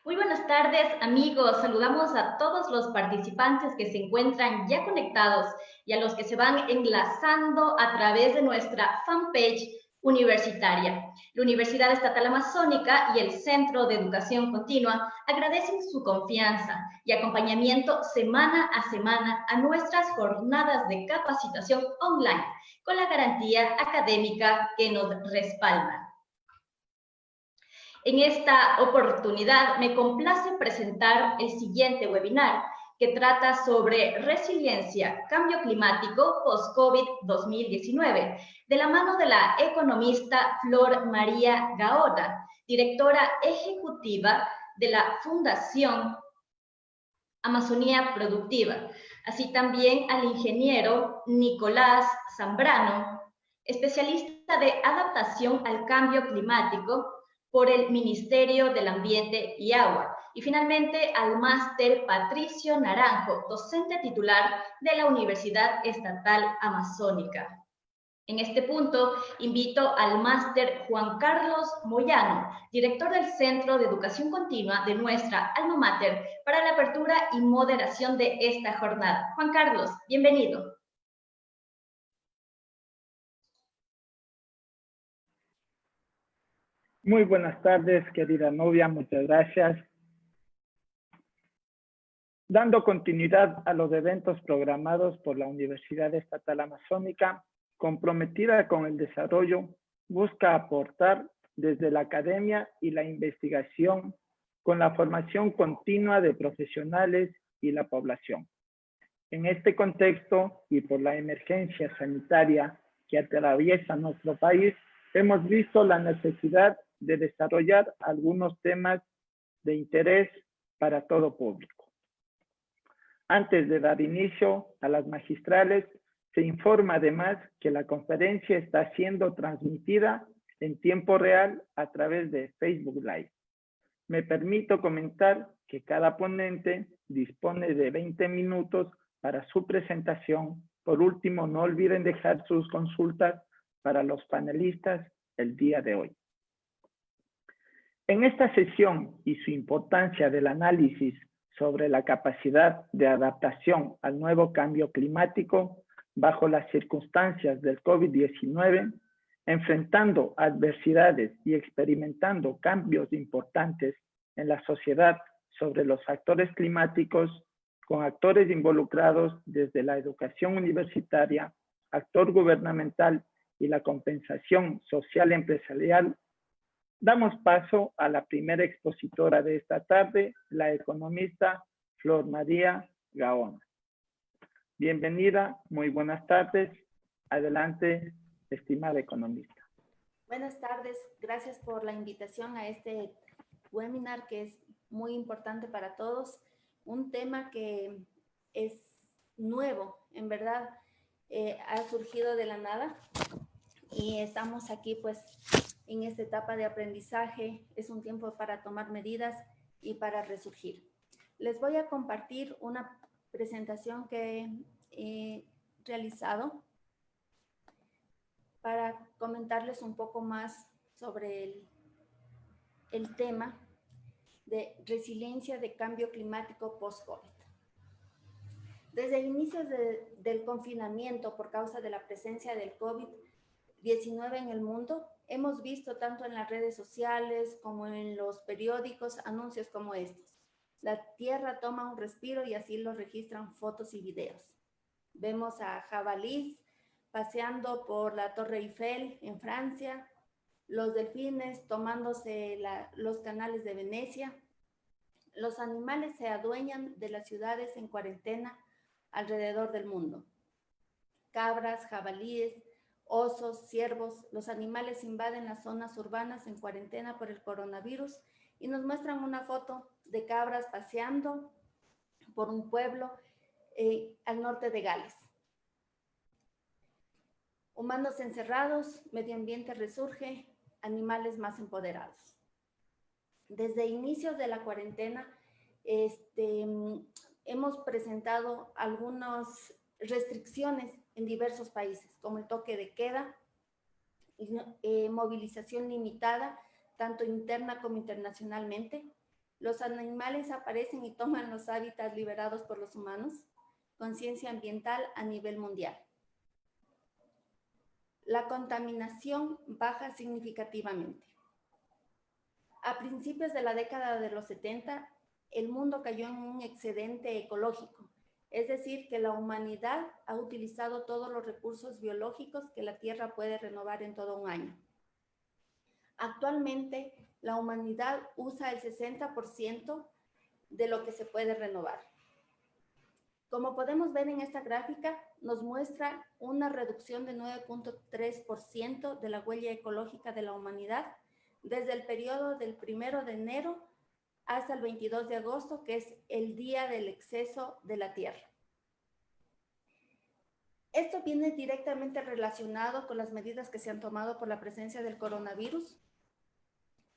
Muy buenas tardes, amigos. Saludamos a todos los participantes que se encuentran ya conectados y a los que se van enlazando a través de nuestra fanpage universitaria. La Universidad Estatal Amazónica y el Centro de Educación Continua agradecen su confianza y acompañamiento semana a semana a nuestras jornadas de capacitación online con la garantía académica que nos respalda. En esta oportunidad me complace presentar el siguiente webinar que trata sobre resiliencia, cambio climático post-COVID-2019, de la mano de la economista Flor María Gaona, directora ejecutiva de la Fundación Amazonía Productiva, así también al ingeniero Nicolás Zambrano, especialista de adaptación al cambio climático por el Ministerio del Ambiente y Agua, y finalmente al máster Patricio Naranjo, docente titular de la Universidad Estatal Amazónica. En este punto, invito al máster Juan Carlos Moyano, director del Centro de Educación Continua de nuestra alma mater, para la apertura y moderación de esta jornada. Juan Carlos, bienvenido. Muy buenas tardes, querida novia, muchas gracias. Dando continuidad a los eventos programados por la Universidad Estatal Amazónica, comprometida con el desarrollo, busca aportar desde la academia y la investigación con la formación continua de profesionales y la población. En este contexto y por la emergencia sanitaria que atraviesa nuestro país, hemos visto la necesidad de desarrollar algunos temas de interés para todo público. Antes de dar inicio a las magistrales, se informa además que la conferencia está siendo transmitida en tiempo real a través de Facebook Live. Me permito comentar que cada ponente dispone de 20 minutos para su presentación. Por último, no olviden dejar sus consultas para los panelistas el día de hoy. En esta sesión y su importancia del análisis sobre la capacidad de adaptación al nuevo cambio climático bajo las circunstancias del COVID-19, enfrentando adversidades y experimentando cambios importantes en la sociedad sobre los factores climáticos, con actores involucrados desde la educación universitaria, actor gubernamental y la compensación social empresarial, damos paso a la primera expositora de esta tarde, la economista Flor María Gaona. Bienvenida, muy buenas tardes. Adelante, estimada economista. Buenas tardes, gracias por la invitación a este webinar que es muy importante para todos. Un tema que es nuevo, en verdad, ha surgido de la nada y estamos aquí pues en esta etapa de aprendizaje. Es un tiempo para tomar medidas y para resurgir. Les voy a compartir una presentación que he realizado para comentarles un poco más sobre el tema de resiliencia de cambio climático post-COVID. Desde inicios del confinamiento por causa de la presencia del COVID-19 en el mundo, hemos visto tanto en las redes sociales como en los periódicos anuncios como estos. La Tierra toma un respiro y así lo registran fotos y videos. Vemos a jabalíes paseando por la Torre Eiffel en Francia, los delfines tomándose los canales de Venecia. Los animales se adueñan de las ciudades en cuarentena alrededor del mundo. Cabras, jabalíes, osos, ciervos, los animales invaden las zonas urbanas en cuarentena por el coronavirus y nos muestran una foto de cabras paseando por un pueblo al norte de Gales. Humanos encerrados, medio ambiente resurge, animales más empoderados. Desde inicios de la cuarentena, hemos presentado algunas restricciones en diversos países, como el toque de queda, movilización limitada, tanto interna como internacionalmente. Los animales aparecen y toman los hábitats liberados por los humanos, conciencia ambiental a nivel mundial. La contaminación baja significativamente. A principios de la década de los 70, el mundo cayó en un excedente ecológico, es decir, que la humanidad ha utilizado todos los recursos biológicos que la Tierra puede renovar en todo un año. Actualmente, la humanidad usa el 60% de lo que se puede renovar. Como podemos ver en esta gráfica, nos muestra una reducción de 9.3% de la huella ecológica de la humanidad desde el periodo del 1 de enero hasta el 22 de agosto, que es el día del exceso de la Tierra. Esto viene directamente relacionado con las medidas que se han tomado por la presencia del coronavirus.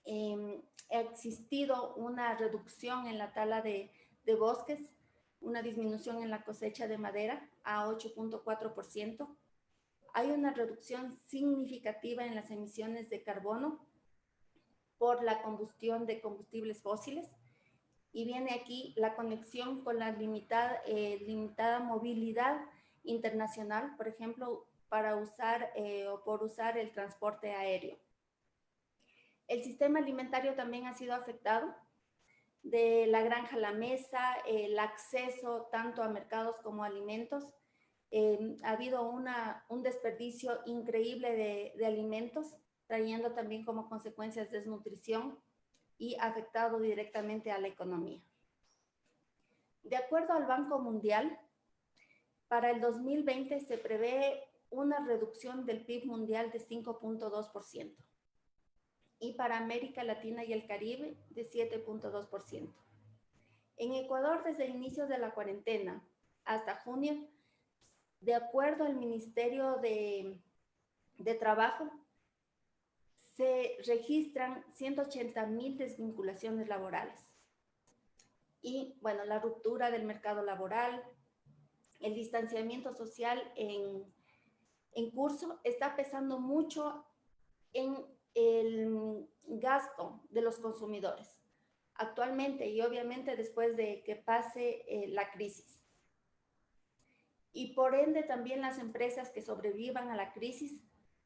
Ha existido una reducción en la tala de bosques, una disminución en la cosecha de madera a 8.4%. Hay una reducción significativa en las emisiones de carbono por la combustión de combustibles fósiles. Y viene aquí la conexión con la limitada movilidad internacional, por ejemplo, por usar el transporte aéreo. El sistema alimentario también ha sido afectado. De la granja a la mesa, el acceso tanto a mercados como a alimentos. Ha habido un desperdicio increíble de alimentos, trayendo también como consecuencias desnutrición y afectado directamente a la economía. De acuerdo al Banco Mundial, para el 2020 se prevé una reducción del PIB mundial de 5.2%. Y para América Latina y el Caribe de 7.2%. En Ecuador, desde inicios de la cuarentena hasta junio, de acuerdo al Ministerio de Trabajo, se registran 180,000 desvinculaciones laborales. Y bueno, la ruptura del mercado laboral, el distanciamiento social en curso está pesando mucho en el gasto de los consumidores actualmente y obviamente después de que pase la crisis. Y por ende también las empresas que sobrevivan a la crisis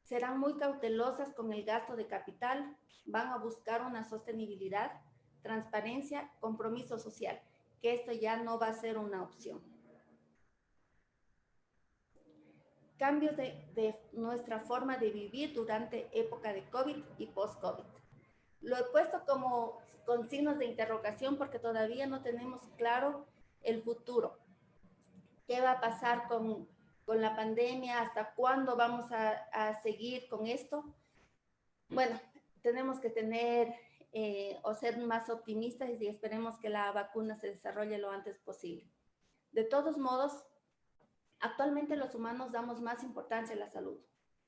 serán muy cautelosas con el gasto de capital, van a buscar una sostenibilidad, transparencia, compromiso social, que esto ya no va a ser una opción. Cambios de nuestra forma de vivir durante época de COVID y post-COVID. Lo he puesto con signos de interrogación porque todavía no tenemos claro el futuro. ¿Qué va a pasar con la pandemia? ¿Hasta cuándo vamos a seguir con esto? Bueno, tenemos que tener o ser más optimistas y esperemos que la vacuna se desarrolle lo antes posible. De todos modos, actualmente los humanos damos más importancia a la salud.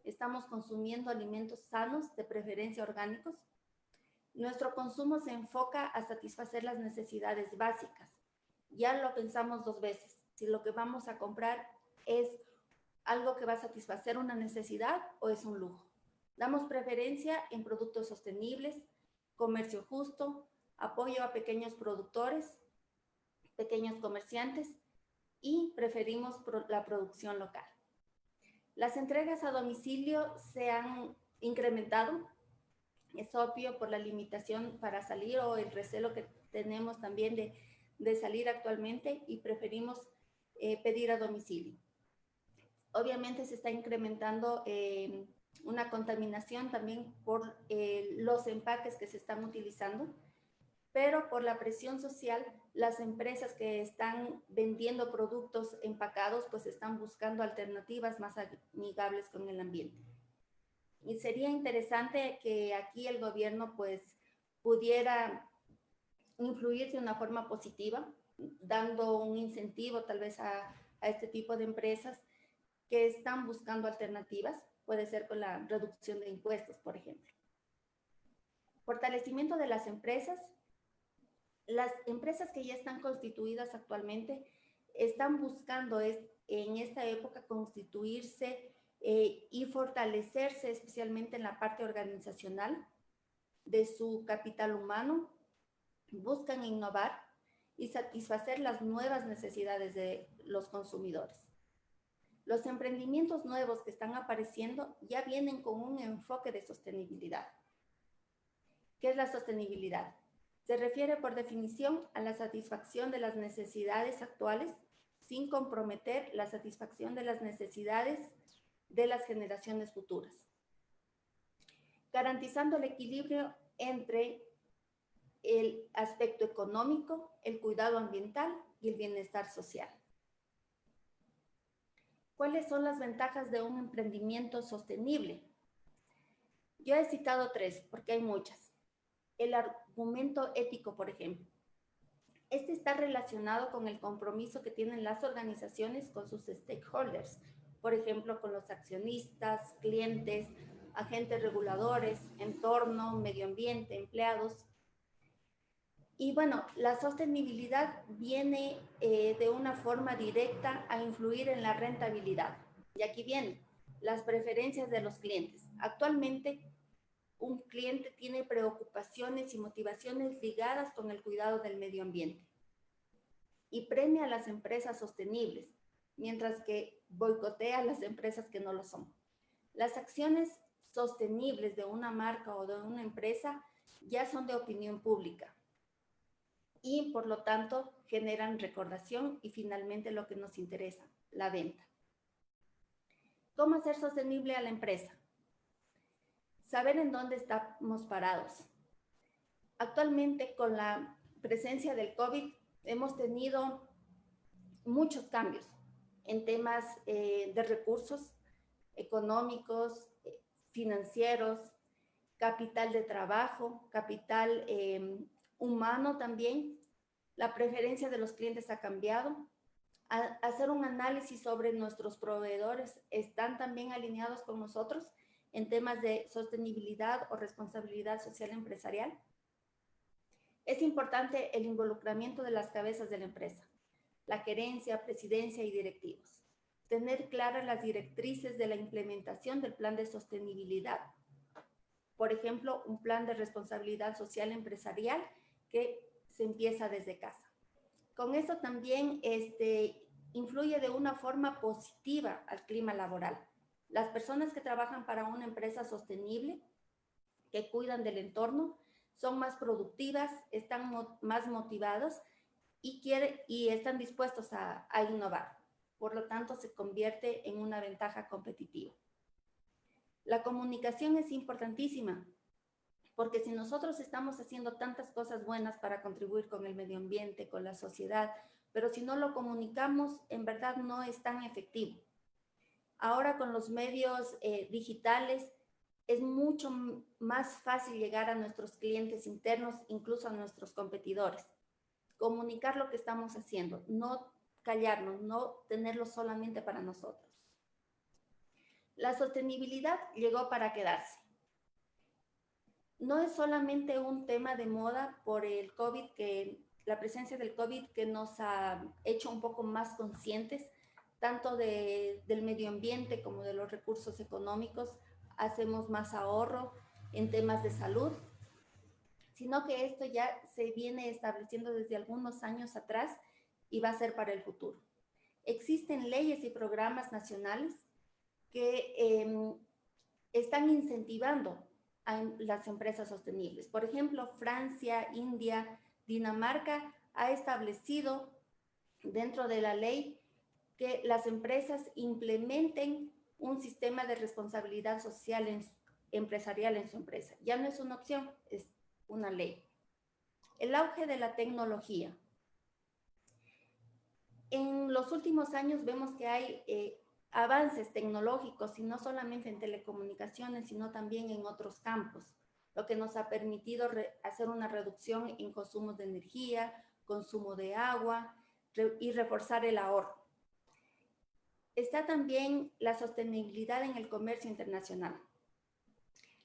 Estamos consumiendo alimentos sanos, de preferencia orgánicos. Nuestro consumo se enfoca a satisfacer las necesidades básicas. Ya lo pensamos dos veces. Si lo que vamos a comprar es algo que va a satisfacer una necesidad o es un lujo. Damos preferencia en productos sostenibles, comercio justo, apoyo a pequeños productores, pequeños comerciantes y preferimos la producción local. Las entregas a domicilio se han incrementado, es obvio, por la limitación para salir o el recelo que tenemos también de salir actualmente, y preferimos pedir a domicilio. Obviamente se está incrementando una contaminación también por los empaques que se están utilizando, pero por la presión social, las empresas que están vendiendo productos empacados pues están buscando alternativas más amigables con el ambiente. Y sería interesante que aquí el gobierno pues pudiera influir de una forma positiva, dando un incentivo tal vez a este tipo de empresas que están buscando alternativas, puede ser con la reducción de impuestos, por ejemplo. Fortalecimiento de las empresas que ya están constituidas actualmente están buscando en esta época constituirse y fortalecerse especialmente en la parte organizacional de su capital humano, buscan innovar y satisfacer las nuevas necesidades de los consumidores. Los emprendimientos nuevos que están apareciendo ya vienen con un enfoque de sostenibilidad. ¿Qué es la sostenibilidad? Se refiere por definición a la satisfacción de las necesidades actuales sin comprometer la satisfacción de las necesidades de las generaciones futuras, garantizando el equilibrio entre el aspecto económico, el cuidado ambiental y el bienestar social. ¿Cuáles son las ventajas de un emprendimiento sostenible? Yo he citado 3 porque hay muchas. El argumento ético, por ejemplo. Este está relacionado con el compromiso que tienen las organizaciones con sus stakeholders, por ejemplo, con los accionistas, clientes, agentes reguladores, entorno, medio ambiente, empleados. Y bueno, la sostenibilidad viene de una forma directa a influir en la rentabilidad. Y aquí vienen las preferencias de los clientes. Actualmente, un cliente tiene preocupaciones y motivaciones ligadas con el cuidado del medio ambiente y premia a las empresas sostenibles, mientras que boicotea a las empresas que no lo son. Las acciones sostenibles de una marca o de una empresa ya son de opinión pública y por lo tanto generan recordación y finalmente lo que nos interesa, la venta. ¿Cómo hacer sostenible a la empresa? Saber en dónde estamos parados. Actualmente, con la presencia del COVID, hemos tenido muchos cambios en temas de recursos económicos, financieros, capital de trabajo, capital humano también. La preferencia de los clientes ha cambiado. Hacer un análisis sobre nuestros proveedores, ¿están también alineados con nosotros en temas de sostenibilidad o responsabilidad social empresarial? Es importante el involucramiento de las cabezas de la empresa, la gerencia, presidencia y directivos. Tener claras las directrices de la implementación del plan de sostenibilidad. Por ejemplo, un plan de responsabilidad social empresarial que se empieza desde casa. Con esto también influye de una forma positiva al clima laboral. Las personas que trabajan para una empresa sostenible, que cuidan del entorno, son más productivas, están más motivados y están dispuestos a innovar. Por lo tanto, se convierte en una ventaja competitiva. La comunicación es importantísima, porque si nosotros estamos haciendo tantas cosas buenas para contribuir con el medio ambiente, con la sociedad, pero si no lo comunicamos, en verdad no es tan efectivo. Ahora con los medios digitales es mucho más fácil llegar a nuestros clientes internos, incluso a nuestros competidores. Comunicar lo que estamos haciendo, no callarnos, no tenerlo solamente para nosotros. La sostenibilidad llegó para quedarse. No es solamente un tema de moda por el COVID, la presencia del COVID que nos ha hecho un poco más conscientes, tanto del medio ambiente como de los recursos económicos. Hacemos más ahorro en temas de salud, sino que esto ya se viene estableciendo desde algunos años atrás y va a ser para el futuro. existen leyes y programas nacionales que están incentivando a las empresas sostenibles. Por ejemplo, Francia, India, Dinamarca ha establecido dentro de la ley que las empresas implementen un sistema de responsabilidad social empresarial en su empresa. Ya no es una opción, es una ley. El auge de la tecnología. En los últimos años vemos que hay avances tecnológicos, y no solamente en telecomunicaciones, sino también en otros campos, lo que nos ha permitido hacer una reducción en consumos de energía, consumo de agua y reforzar el ahorro. Está también la sostenibilidad en el comercio internacional.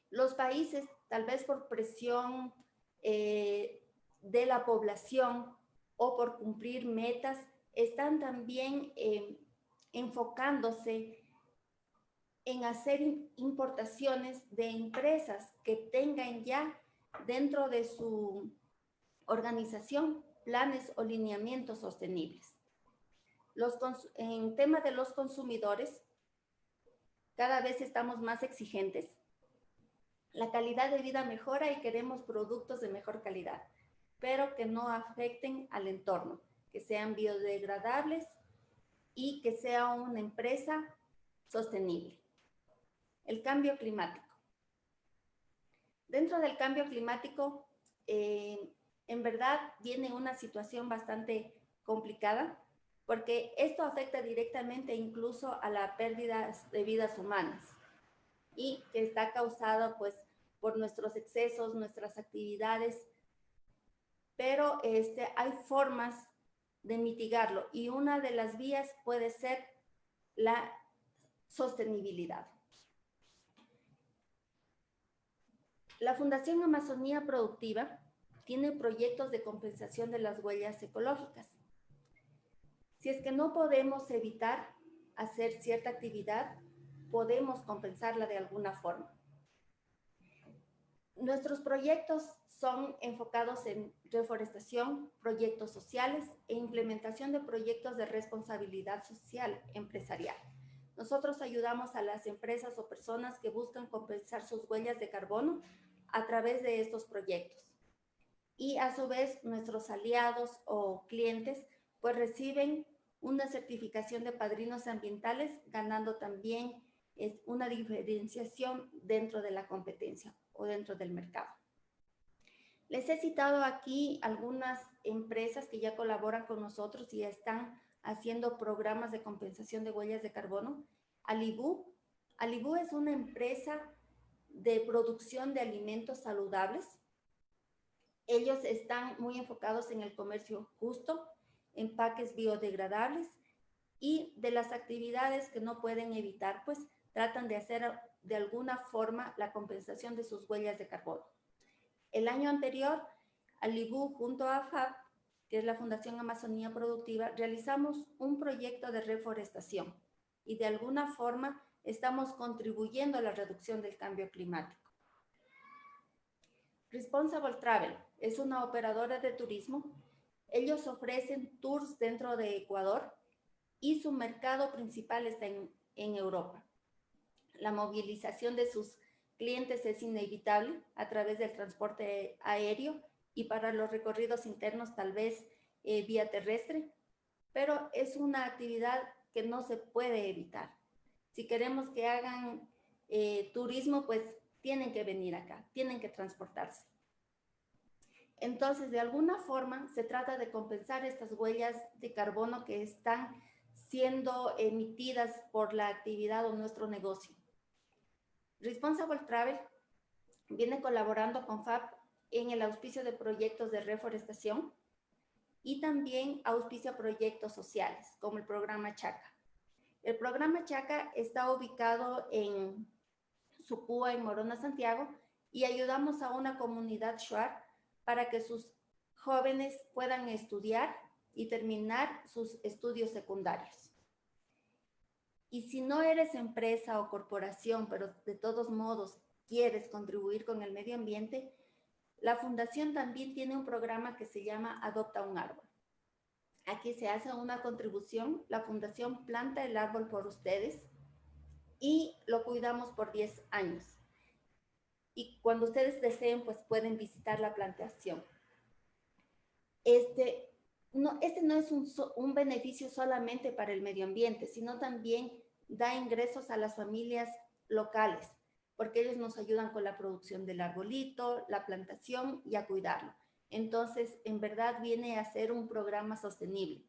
Los países, tal vez por presión de la población o por cumplir metas, están también enfocándose en hacer importaciones de empresas que tengan ya dentro de su organización planes o lineamientos sostenibles. En tema de los consumidores, cada vez estamos más exigentes. La calidad de vida mejora y queremos productos de mejor calidad, pero que no afecten al entorno, que sean biodegradables y que sea una empresa sostenible. El cambio climático. Dentro del cambio climático, en verdad viene una situación bastante complicada, porque esto afecta directamente incluso a la pérdida de vidas humanas, y que está causado pues por nuestros excesos, nuestras actividades, pero hay formas de mitigarlo, y una de las vías puede ser la sostenibilidad. La Fundación Amazonía Productiva tiene proyectos de compensación de las huellas ecológicas. Si es que no podemos evitar hacer cierta actividad, podemos compensarla de alguna forma. Nuestros proyectos son enfocados en reforestación, proyectos sociales e implementación de proyectos de responsabilidad social empresarial. Nosotros ayudamos a las empresas o personas que buscan compensar sus huellas de carbono a través de estos proyectos. Y a su vez, nuestros aliados o clientes pues reciben una certificación de padrinos ambientales, ganando también una diferenciación dentro de la competencia o dentro del mercado. Les he citado aquí algunas empresas que ya colaboran con nosotros y están haciendo programas de compensación de huellas de carbono. Alibú es una empresa de producción de alimentos saludables. Ellos están muy enfocados en el comercio justo, empaques biodegradables, y de las actividades que no pueden evitar, pues tratan de hacer de alguna forma la compensación de sus huellas de carbono. El año anterior, Alibú junto a FAB, que es la Fundación Amazonía Productiva, realizamos un proyecto de reforestación, y de alguna forma estamos contribuyendo a la reducción del cambio climático. Responsible Travel es una operadora de turismo. Ellos ofrecen tours dentro de Ecuador y su mercado principal está en Europa. La movilización de sus clientes es inevitable a través del transporte aéreo, y para los recorridos internos tal vez vía terrestre, pero es una actividad que no se puede evitar. Si queremos que hagan turismo, pues tienen que venir acá, tienen que transportarse. Entonces, de alguna forma, se trata de compensar estas huellas de carbono que están siendo emitidas por la actividad o nuestro negocio. Responsible Travel viene colaborando con FAB en el auspicio de proyectos de reforestación, y también auspicia proyectos sociales, como el programa Chaca. El programa Chaca está ubicado en Sucúa, en Morona, Santiago, y ayudamos a una comunidad shuar para que sus jóvenes puedan estudiar y terminar sus estudios secundarios. Y si no eres empresa o corporación, pero de todos modos quieres contribuir con el medio ambiente, la Fundación también tiene un programa que se llama Adopta un Árbol. Aquí se hace una contribución, la fundación planta el árbol por ustedes y lo cuidamos por 10 años. Y cuando ustedes deseen, pues pueden visitar la plantación. Este no es un beneficio solamente para el medio ambiente, sino también da ingresos a las familias locales, porque ellos nos ayudan con la producción del arbolito, la plantación y a cuidarlo. Entonces, en verdad viene a ser un programa sostenible.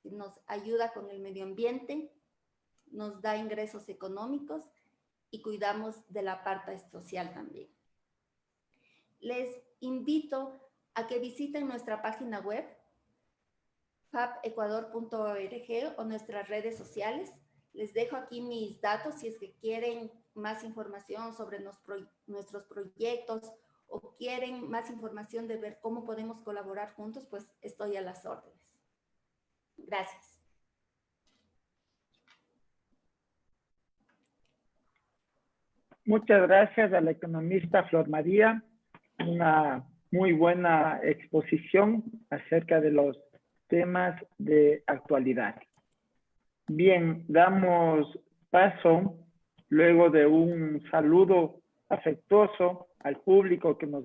Nos ayuda con el medio ambiente, nos da ingresos económicos y cuidamos de la parte social también. Les invito a que visiten nuestra página web fabecuador.org o nuestras redes sociales. Les dejo aquí mis datos si es que quieren más información sobre nuestros proyectos o quieren más información de ver cómo podemos colaborar juntos, pues estoy a las órdenes. Gracias. Muchas gracias a la economista Flor María. Una muy buena exposición acerca de los temas de actualidad. Bien, damos paso, luego de un saludo afectuoso al público que nos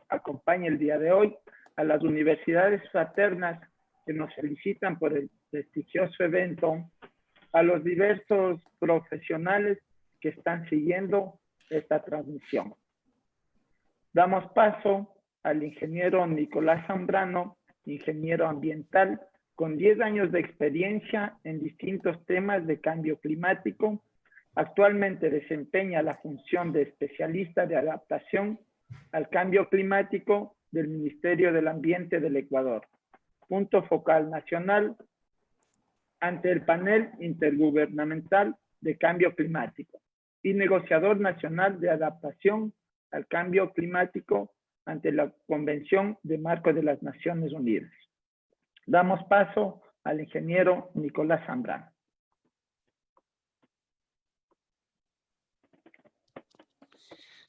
acompaña el día de hoy, a las universidades fraternas que nos felicitan por el prestigioso evento, a los diversos profesionales que están siguiendo esta transmisión. Damos paso al ingeniero Nicolás Zambrano, ingeniero ambiental, con 10 años de experiencia en distintos temas de cambio climático. Actualmente desempeña la función de especialista de adaptación al cambio climático del Ministerio del Ambiente del Ecuador, punto focal nacional ante el panel intergubernamental de cambio climático y negociador nacional de adaptación al cambio climático ante la Convención de Marco de las Naciones Unidas. Damos paso al ingeniero Nicolás Zambrano.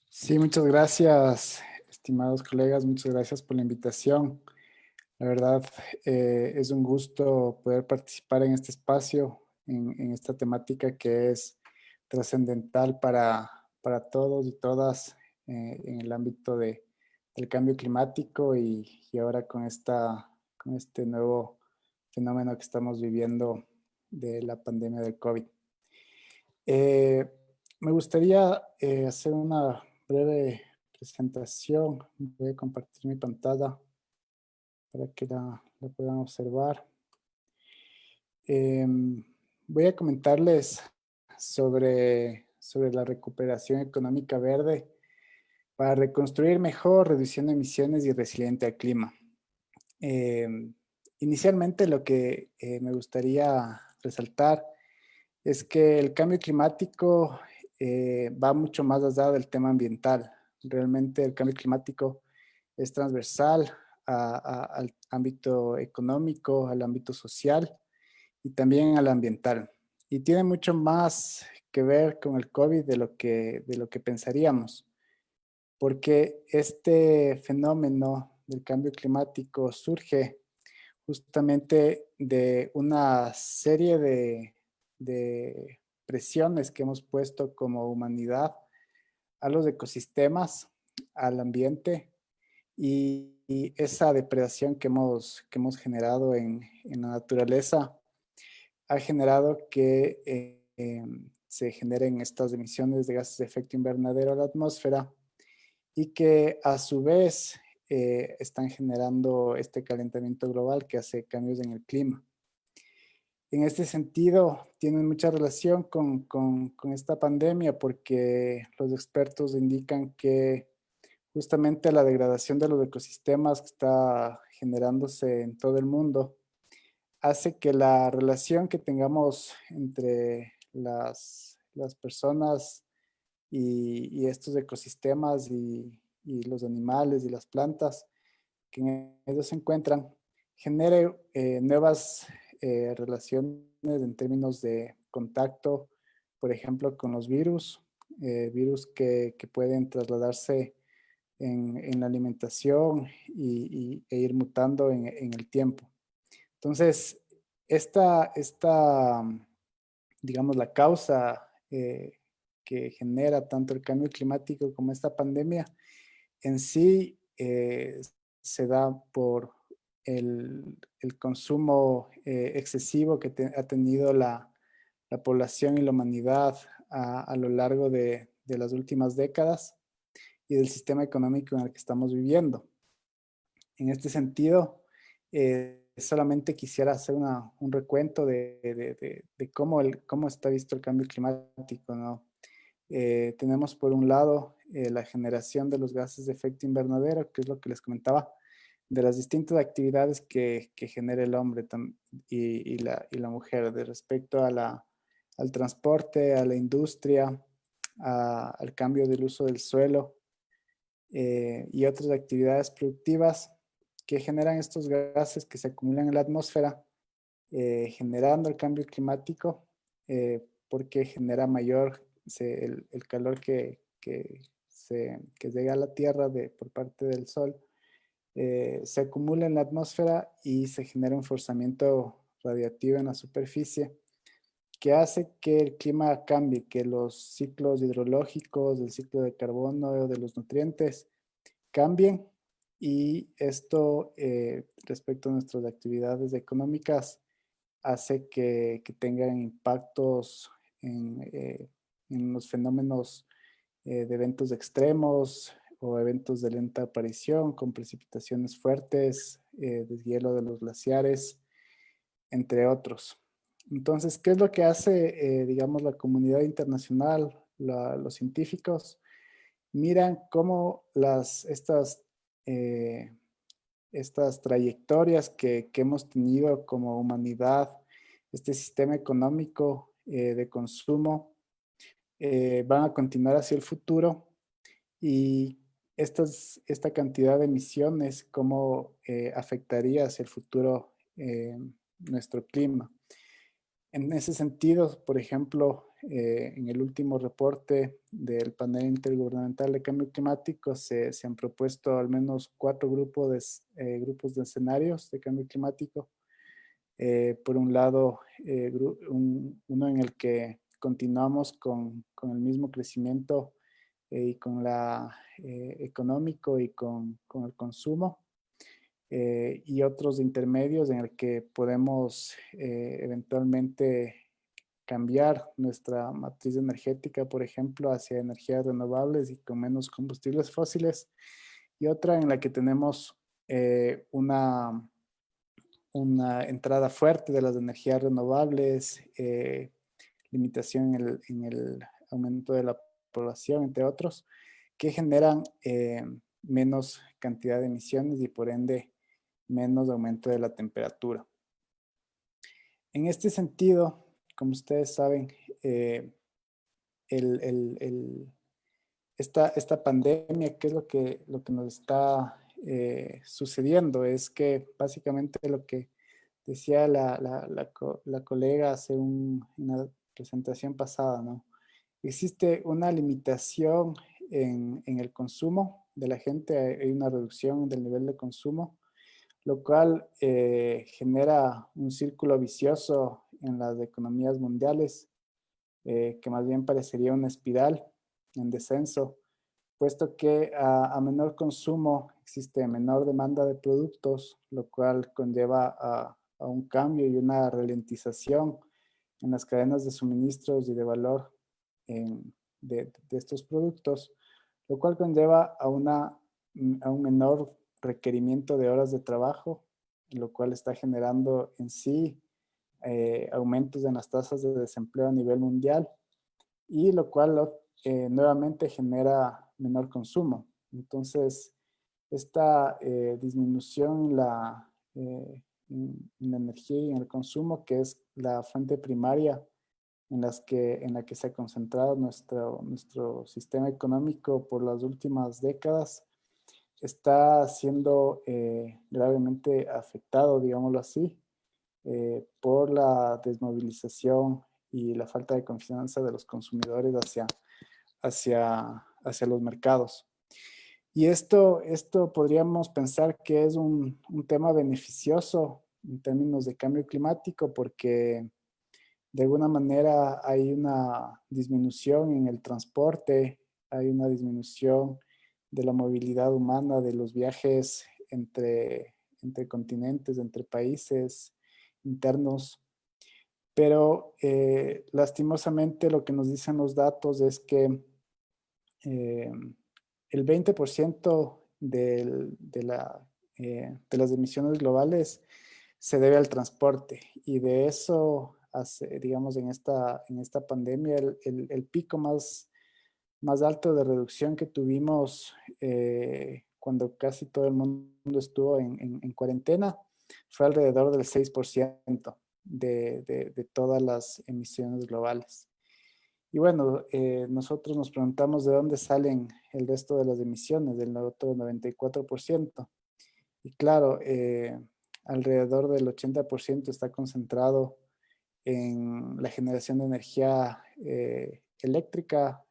Sí, muchas gracias, estimados colegas, muchas gracias por la invitación. La verdad, es un gusto poder participar en este espacio, en esta temática que es trascendental para todos y todas en el ámbito del cambio climático y ahora con este nuevo fenómeno que estamos viviendo de la pandemia del COVID. Me gustaría hacer una breve presentación. Voy a compartir mi pantalla para que la puedan observar. Voy a comentarles sobre la recuperación económica verde para reconstruir mejor, reduciendo emisiones y resiliente al clima. Inicialmente lo que me gustaría resaltar es que el cambio climático va mucho más allá del tema ambiental. Realmente el cambio climático es transversal al ámbito económico, al ámbito social y también al ambiental. Y tiene mucho más que ver con el COVID de lo que pensaríamos, porque este fenómeno del cambio climático surge justamente de una serie de presiones que hemos puesto como humanidad a los ecosistemas, al ambiente y esa depredación que hemos generado en la naturaleza ha generado que se generen estas emisiones de gases de efecto invernadero a la atmósfera y que a su vez están generando este calentamiento global que hace cambios en el clima. En este sentido, tienen mucha relación con esta pandemia porque los expertos indican que justamente la degradación de los ecosistemas que está generándose en todo el mundo hace que la relación que tengamos entre las personas y estos ecosistemas y los animales y las plantas que en ellos se encuentran genere nuevas relaciones en términos de contacto, por ejemplo, con los virus que pueden trasladarse en la alimentación e ir mutando en el tiempo. Entonces, digamos, la causa que genera tanto el cambio climático como esta pandemia en sí se da por el consumo excesivo que ha tenido la población y la humanidad a lo largo de las últimas décadas y del sistema económico en el que estamos viviendo. En este sentido, solamente quisiera hacer un recuento de cómo está visto el cambio climático, ¿no? Tenemos por un lado la generación de los gases de efecto invernadero, que es lo que les comentaba, de las distintas actividades que genera el hombre y la mujer, de respecto al transporte, a la industria, al cambio del uso del suelo y otras actividades productivas que generan estos gases que se acumulan en la atmósfera, generando el cambio climático, porque genera mayor el calor que llega a la Tierra por parte del Sol, se acumula en la atmósfera y se genera un forzamiento radiativo en la superficie que hace que el clima cambie, que los ciclos hidrológicos, el ciclo de carbono, de los nutrientes, cambien, y esto respecto a nuestras actividades económicas hace que tengan impactos en los fenómenos de eventos extremos o eventos de lenta aparición con precipitaciones fuertes, deshielo de los glaciares, entre otros. Entonces, ¿qué es lo que hace, digamos, la comunidad internacional, los científicos? Miran cómo estas trayectorias que hemos tenido como humanidad, este sistema económico de consumo, van a continuar hacia el futuro, y esta cantidad de emisiones, cómo afectaría hacia el futuro nuestro clima. En ese sentido, por ejemplo, en el último reporte del panel intergubernamental de cambio climático se han propuesto al menos 4 grupos de escenarios de cambio climático. Por un lado, uno en el que continuamos con el mismo crecimiento y con la económico y con el consumo. Y otros intermedios en el que podemos eventualmente cambiar nuestra matriz energética, por ejemplo, hacia energías renovables y con menos combustibles fósiles, y otra en la que tenemos una entrada fuerte de las energías renovables, limitación en el aumento de la población, entre otros, que generan menos cantidad de emisiones y por ende menos aumento de la temperatura. En este sentido, como ustedes saben, esta pandemia, ¿qué es lo que nos está sucediendo? Es que básicamente lo que decía la colega hace una presentación pasada, ¿no? Existe una limitación en el consumo de la gente, hay una reducción del nivel de consumo, lo cual genera un círculo vicioso en las economías mundiales, que más bien parecería una espiral en descenso, puesto que a menor consumo existe menor demanda de productos, lo cual conlleva a un cambio y una ralentización en las cadenas de suministros y de valor de estos productos, lo cual conlleva a un menor requerimiento de horas de trabajo, lo cual está generando en sí aumentos en las tasas de desempleo a nivel mundial, y lo cual nuevamente genera menor consumo. Entonces, esta disminución en la energía y en el consumo, que es la fuente primaria en la que se ha concentrado nuestro sistema económico por las últimas décadas, está siendo gravemente afectado, digámoslo así, por la desmovilización y la falta de confianza de los consumidores hacia los mercados. Y esto podríamos pensar que es un tema beneficioso en términos de cambio climático porque de alguna manera hay una disminución en el transporte, hay una disminución de la movilidad humana, de los viajes entre continentes, entre países internos. Pero lastimosamente lo que nos dicen los datos es que el 20% de las emisiones globales se debe al transporte y de eso, digamos, en esta pandemia, el pico más alto de reducción que tuvimos cuando casi todo el mundo estuvo en cuarentena fue alrededor del 6% de todas las emisiones globales. Y bueno, nosotros nos preguntamos de dónde salen el resto de las emisiones, del otro 94%. Y claro, alrededor del 80% está concentrado en la generación de energía eléctrica,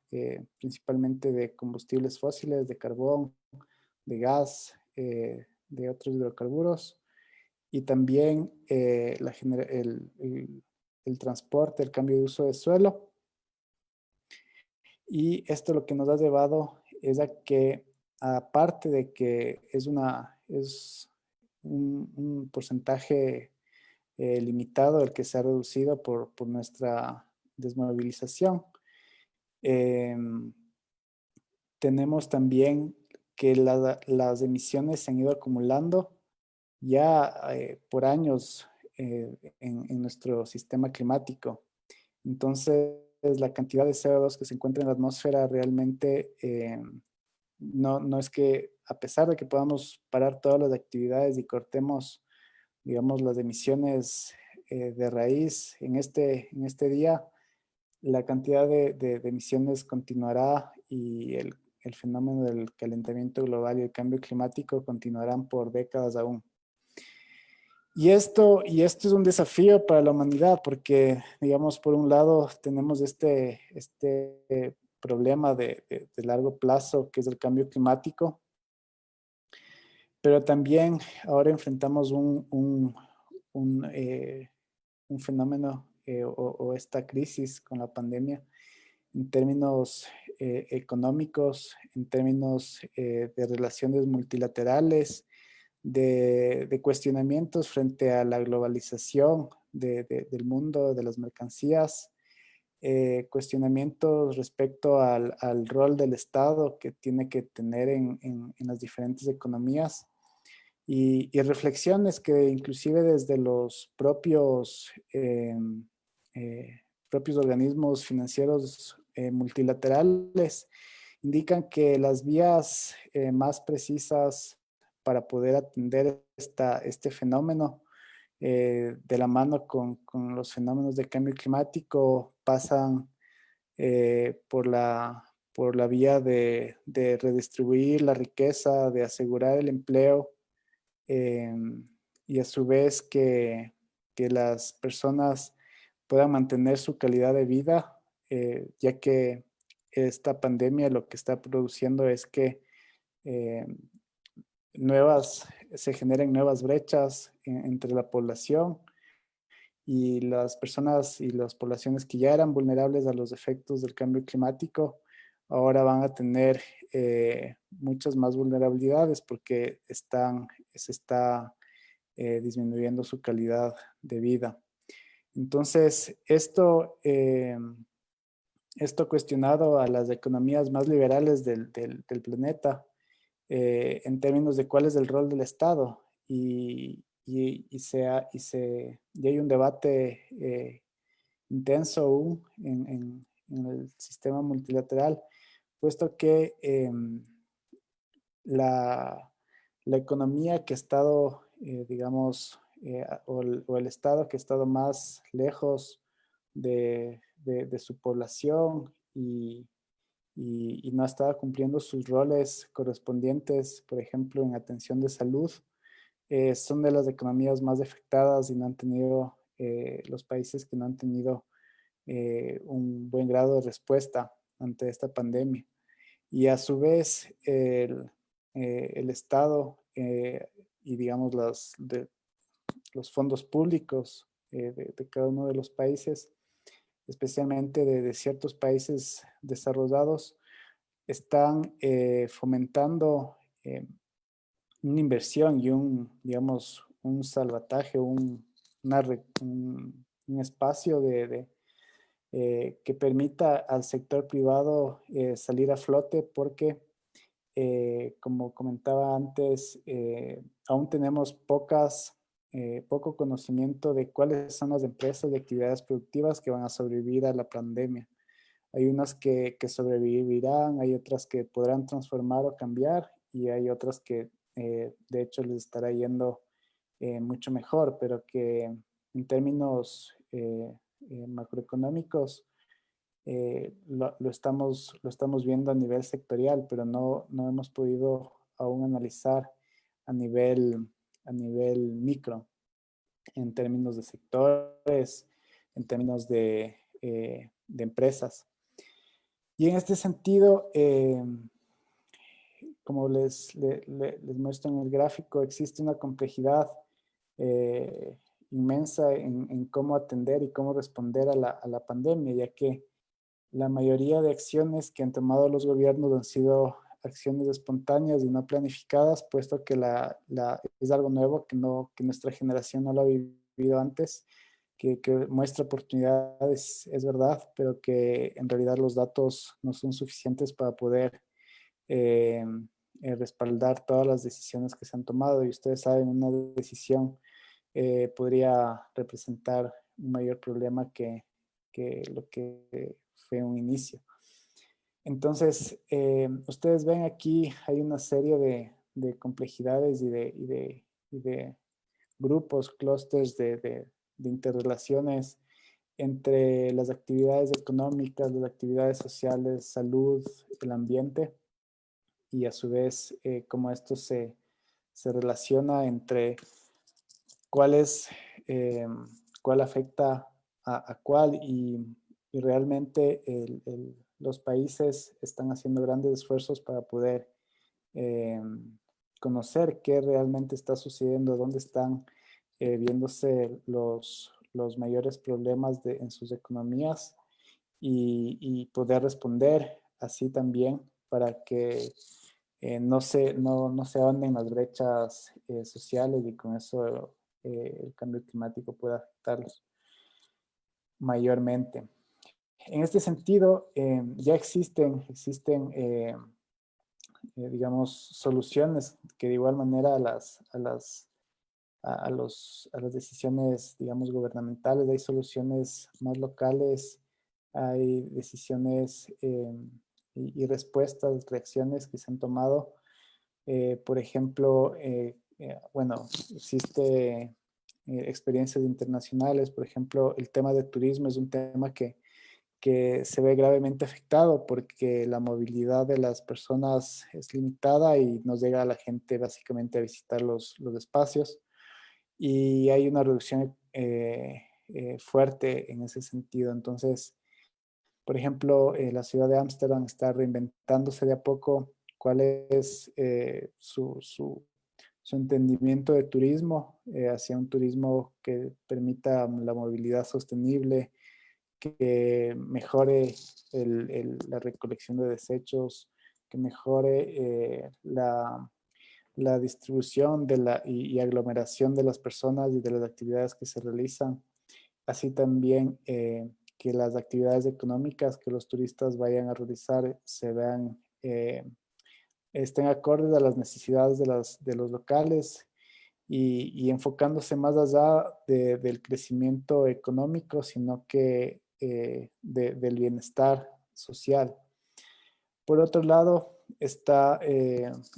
principalmente de combustibles fósiles, de carbón, de gas, de otros hidrocarburos, y también el transporte, el cambio de uso de suelo. Y esto lo que nos ha llevado es a que, aparte de que es un porcentaje limitado el que se ha reducido por nuestra desmovilización, tenemos también que las emisiones se han ido acumulando ya por años en nuestro sistema climático. Entonces, la cantidad de CO2 que se encuentra en la atmósfera realmente no es que, a pesar de que podamos parar todas las actividades y cortemos, digamos, las emisiones de raíz en este día, la cantidad de emisiones continuará y el fenómeno del calentamiento global y el cambio climático continuarán por décadas aún. Y esto es un desafío para la humanidad porque, digamos, por un lado tenemos este problema de largo plazo que es el cambio climático, pero también ahora enfrentamos un fenómeno o esta crisis con la pandemia en términos económicos, en términos de relaciones multilaterales, de cuestionamientos frente a la globalización del mundo, de las mercancías, cuestionamientos respecto al rol del Estado que tiene que tener en las diferentes economías y reflexiones que inclusive desde los propios organismos financieros multilaterales indican que las vías más precisas para poder atender este fenómeno de la mano con los fenómenos de cambio climático pasan por la vía de redistribuir la riqueza, de asegurar el empleo y a su vez que las personas puedan mantener su calidad de vida, ya que esta pandemia lo que está produciendo es que eh, se generen nuevas brechas entre la población y las personas y las poblaciones que ya eran vulnerables a los efectos del cambio climático ahora van a tener muchas más vulnerabilidades porque se está disminuyendo su calidad de vida. Entonces, esto cuestionado a las economías más liberales del planeta en términos de cuál es el rol del Estado y hay un debate intenso aún en el sistema multilateral, puesto que la economía que ha estado, digamos, o el Estado que ha estado más lejos de su población y no ha estado cumpliendo sus roles correspondientes, por ejemplo, en atención de salud, son de las economías más afectadas y no han tenido, los países que no han tenido un buen grado de respuesta ante esta pandemia. Y a su vez, el Estado y digamos los fondos públicos de cada uno de los países, especialmente de ciertos países desarrollados, están fomentando una inversión y digamos, un salvataje, un espacio que permita al sector privado salir a flote porque, como comentaba antes, aún tenemos poco conocimiento de cuáles son las empresas y actividades productivas que van a sobrevivir a la pandemia. Hay unas que sobrevivirán, hay otras que podrán transformar o cambiar y hay otras que de hecho les estará yendo mucho mejor, pero que en términos macroeconómicos lo estamos viendo a nivel sectorial, pero no hemos podido aún analizar a nivel micro, en términos de sectores, en términos de empresas. Y en este sentido, como les muestro en el gráfico, existe una complejidad inmensa en cómo atender y cómo responder a la pandemia, ya que la mayoría de acciones que han tomado los gobiernos han sido acciones espontáneas y no planificadas, puesto que es algo nuevo que nuestra generación no lo ha vivido antes, que muestra oportunidades, es verdad, pero que en realidad los datos no son suficientes para poder respaldar todas las decisiones que se han tomado. Y ustedes saben, una decisión podría representar un mayor problema que lo que fue un inicio. Entonces, ustedes ven aquí, hay una serie de complejidades y de grupos, clústeres de interrelaciones entre las actividades económicas, las actividades sociales, salud, el ambiente, y a su vez cómo esto se relaciona entre cuál afecta a cuál, y realmente los países están haciendo grandes esfuerzos para poder conocer qué realmente está sucediendo, dónde están viéndose los mayores problemas en sus economías y poder responder así también para que no se ahonden las brechas sociales y con eso el cambio climático pueda afectarlos mayormente. En este sentido, ya existen digamos, soluciones que de igual manera a las decisiones, digamos, gubernamentales, hay soluciones más locales, hay decisiones y respuestas, reacciones que se han tomado. Por ejemplo, bueno, existe experiencias internacionales, por ejemplo, el tema de turismo es un tema que se ve gravemente afectado porque la movilidad de las personas es limitada y nos llega a la gente básicamente a visitar los espacios, y hay una reducción fuerte en ese sentido. Entonces, por ejemplo, la ciudad de Ámsterdam está reinventándose de a poco cuál es su entendimiento de turismo, hacia un turismo que permita la movilidad sostenible, que mejore la recolección de desechos, que mejore la distribución y aglomeración de las personas y de las actividades que se realizan. Así también que las actividades económicas que los turistas vayan a realizar estén acordes a las necesidades de los locales y enfocándose más allá del crecimiento económico, sino que del bienestar social. Por otro lado, está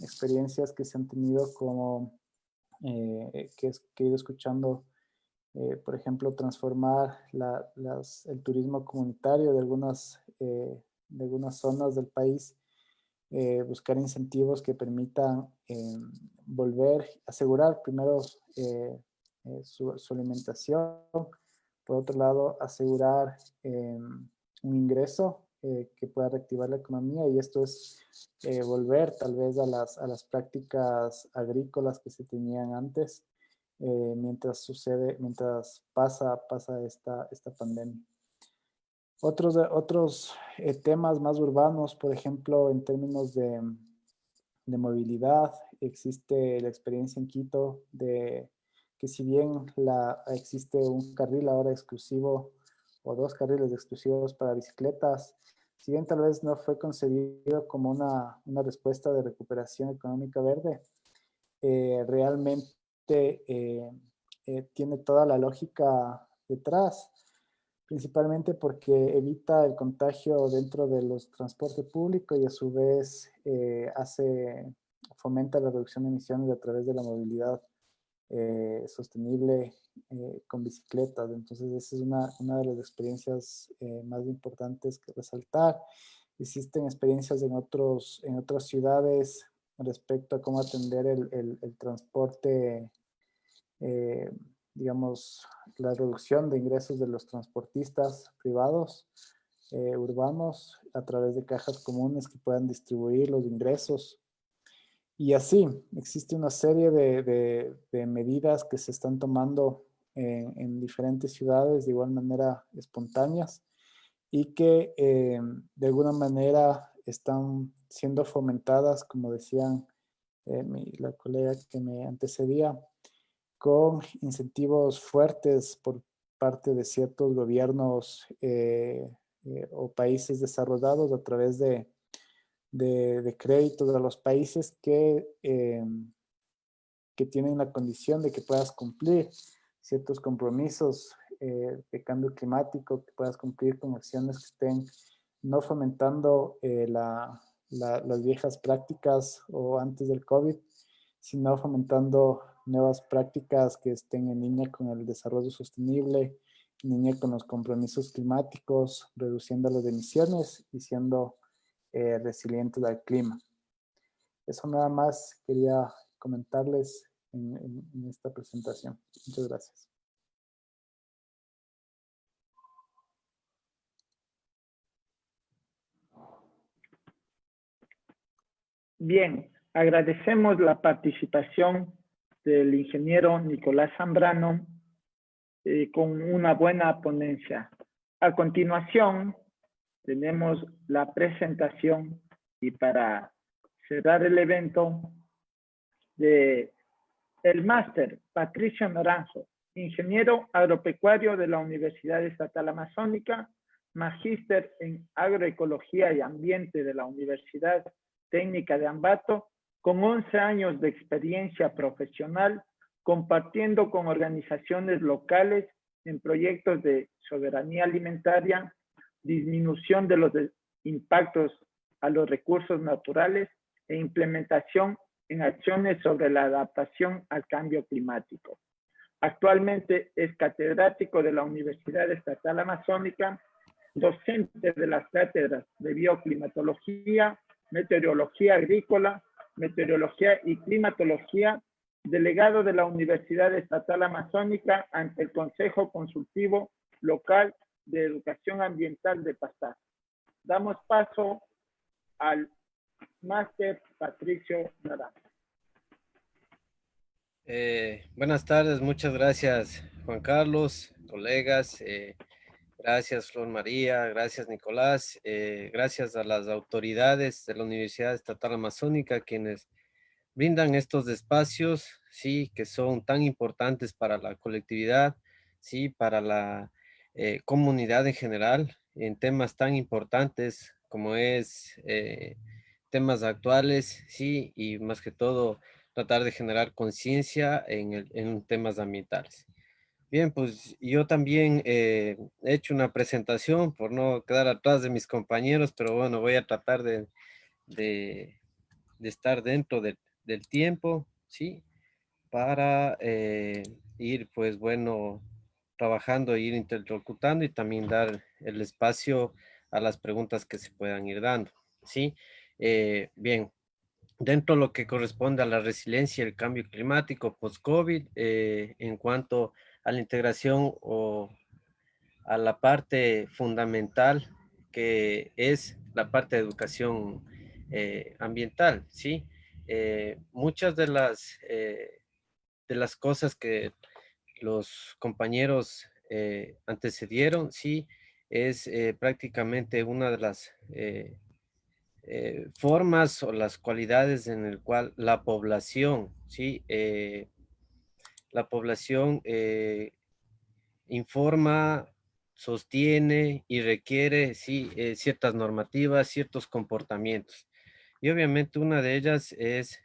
experiencias que se han tenido como que he ido escuchando, por ejemplo, transformar el turismo comunitario de algunas zonas del país, buscar incentivos que permitan asegurar primero su alimentación, por otro lado, asegurar un ingreso que pueda reactivar la economía, y esto es volver tal vez a las prácticas agrícolas que se tenían antes, mientras pasa esta pandemia. Otros temas más urbanos, por ejemplo, en términos de movilidad, existe la experiencia en Quito de que si bien existe un carril ahora exclusivo o dos carriles exclusivos para bicicletas, si bien tal vez no fue concebido como una respuesta de recuperación económica verde, realmente tiene toda la lógica detrás, principalmente porque evita el contagio dentro de los transportes públicos y a su vez fomenta la reducción de emisiones a través de la movilidad sostenible con bicicletas. Entonces, esa es una de las experiencias más importantes que resaltar. Existen experiencias en otras ciudades respecto a cómo atender el transporte, eh, digamos, la reducción de ingresos de los transportistas privados urbanos a través de cajas comunes que puedan distribuir los ingresos. Y así, existe una serie de medidas que se están tomando en diferentes ciudades de igual manera espontáneas y que de alguna manera están siendo fomentadas, como decían la colega que me antecedía, con incentivos fuertes por parte de ciertos gobiernos o países desarrollados a través de créditos a los países que tienen la condición de que puedas cumplir ciertos compromisos de cambio climático, que puedas cumplir con acciones que estén no fomentando las viejas prácticas o antes del COVID, sino fomentando nuevas prácticas que estén en línea con el desarrollo sostenible, en línea con los compromisos climáticos, reduciendo las emisiones y siendo resilientes al clima. Eso nada más quería comentarles en esta presentación. Muchas gracias. Bien, agradecemos la participación del ingeniero Nicolás Zambrano con una buena ponencia. A continuación, tenemos la presentación y para cerrar el evento de el máster Patricio Naranjo, ingeniero agropecuario de la Universidad Estatal Amazónica, magíster en agroecología y ambiente de la Universidad Técnica de Ambato, con 11 años de experiencia profesional, compartiendo con organizaciones locales en proyectos de soberanía alimentaria, disminución de los impactos a los recursos naturales e implementación en acciones sobre la adaptación al cambio climático. Actualmente es catedrático de la Universidad Estatal Amazónica, docente de las cátedras de bioclimatología, meteorología agrícola, meteorología y climatología, delegado de la Universidad Estatal Amazónica ante el Consejo Consultivo Local de Educación Ambiental de Pastaza. Damos paso al máster Patricio Naranjo. Buenas tardes, muchas gracias Juan Carlos, colegas, gracias Flor María, gracias Nicolás, gracias a las autoridades de la Universidad Estatal Amazónica quienes brindan estos espacios, sí, que son tan importantes para la colectividad, sí, para la comunidad en general, en temas tan importantes como es temas actuales, sí, y más que todo tratar de generar conciencia en temas ambientales. Bien, pues yo también he hecho una presentación por no quedar atrás de mis compañeros, pero bueno, voy a tratar de estar dentro del tiempo, ¿sí? Para ir, pues bueno, trabajando, ir interlocutando y también dar el espacio a las preguntas que se puedan ir dando, ¿sí? Bien, dentro de lo que corresponde a la resiliencia y el cambio climático post-COVID, en cuanto a la integración o a la parte fundamental que es la parte de educación ambiental, ¿sí? Muchas de de las cosas que los compañeros antecedieron, sí, es prácticamente una de las formas o las cualidades en el cual la población, sí, la población informa, sostiene y requiere, sí, ciertas normativas, ciertos comportamientos. Y obviamente una de ellas es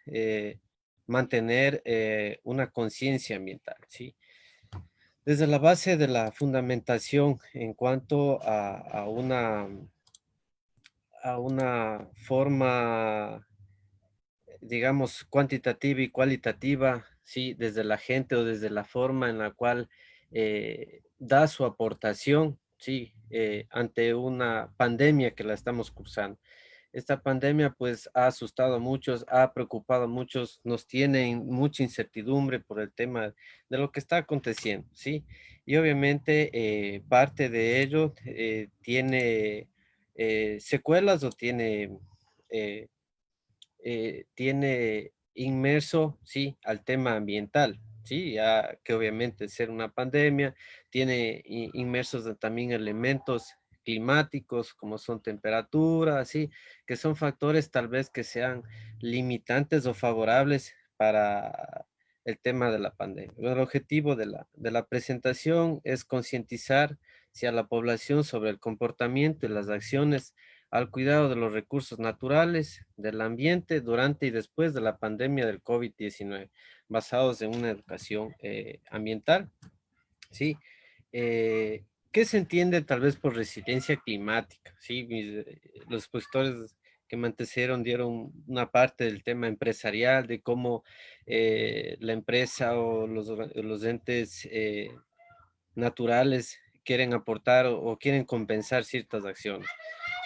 mantener una conciencia ambiental, ¿sí? Desde la base de la fundamentación en cuanto a una forma, digamos, cuantitativa y cualitativa, ¿sí? Desde la gente o desde la forma en la cual da su aportación, ¿sí? Ante una pandemia que la estamos cursando. Esta pandemia pues ha asustado a muchos, ha preocupado a muchos, nos tiene en mucha incertidumbre por el tema de lo que está aconteciendo, ¿sí? Y obviamente parte de ello tiene secuelas o eh, tiene inmerso, sí, al tema ambiental, sí, ya que obviamente ser una pandemia tiene inmersos también elementos climáticos como son temperaturas, sí, que son factores tal vez que sean limitantes o favorables para el tema de la pandemia. Bueno, el objetivo de la presentación es concientizar sí, a la población sobre el comportamiento y las acciones al cuidado de los recursos naturales, del ambiente durante y después de la pandemia del COVID-19, basados en una educación ambiental. ¿Sí? ¿Qué se entiende tal vez por resiliencia climática? ¿Sí? Los expositores que me antecedieron dieron una parte del tema empresarial, de cómo la empresa o los entes naturales quieren aportar o quieren compensar ciertas acciones.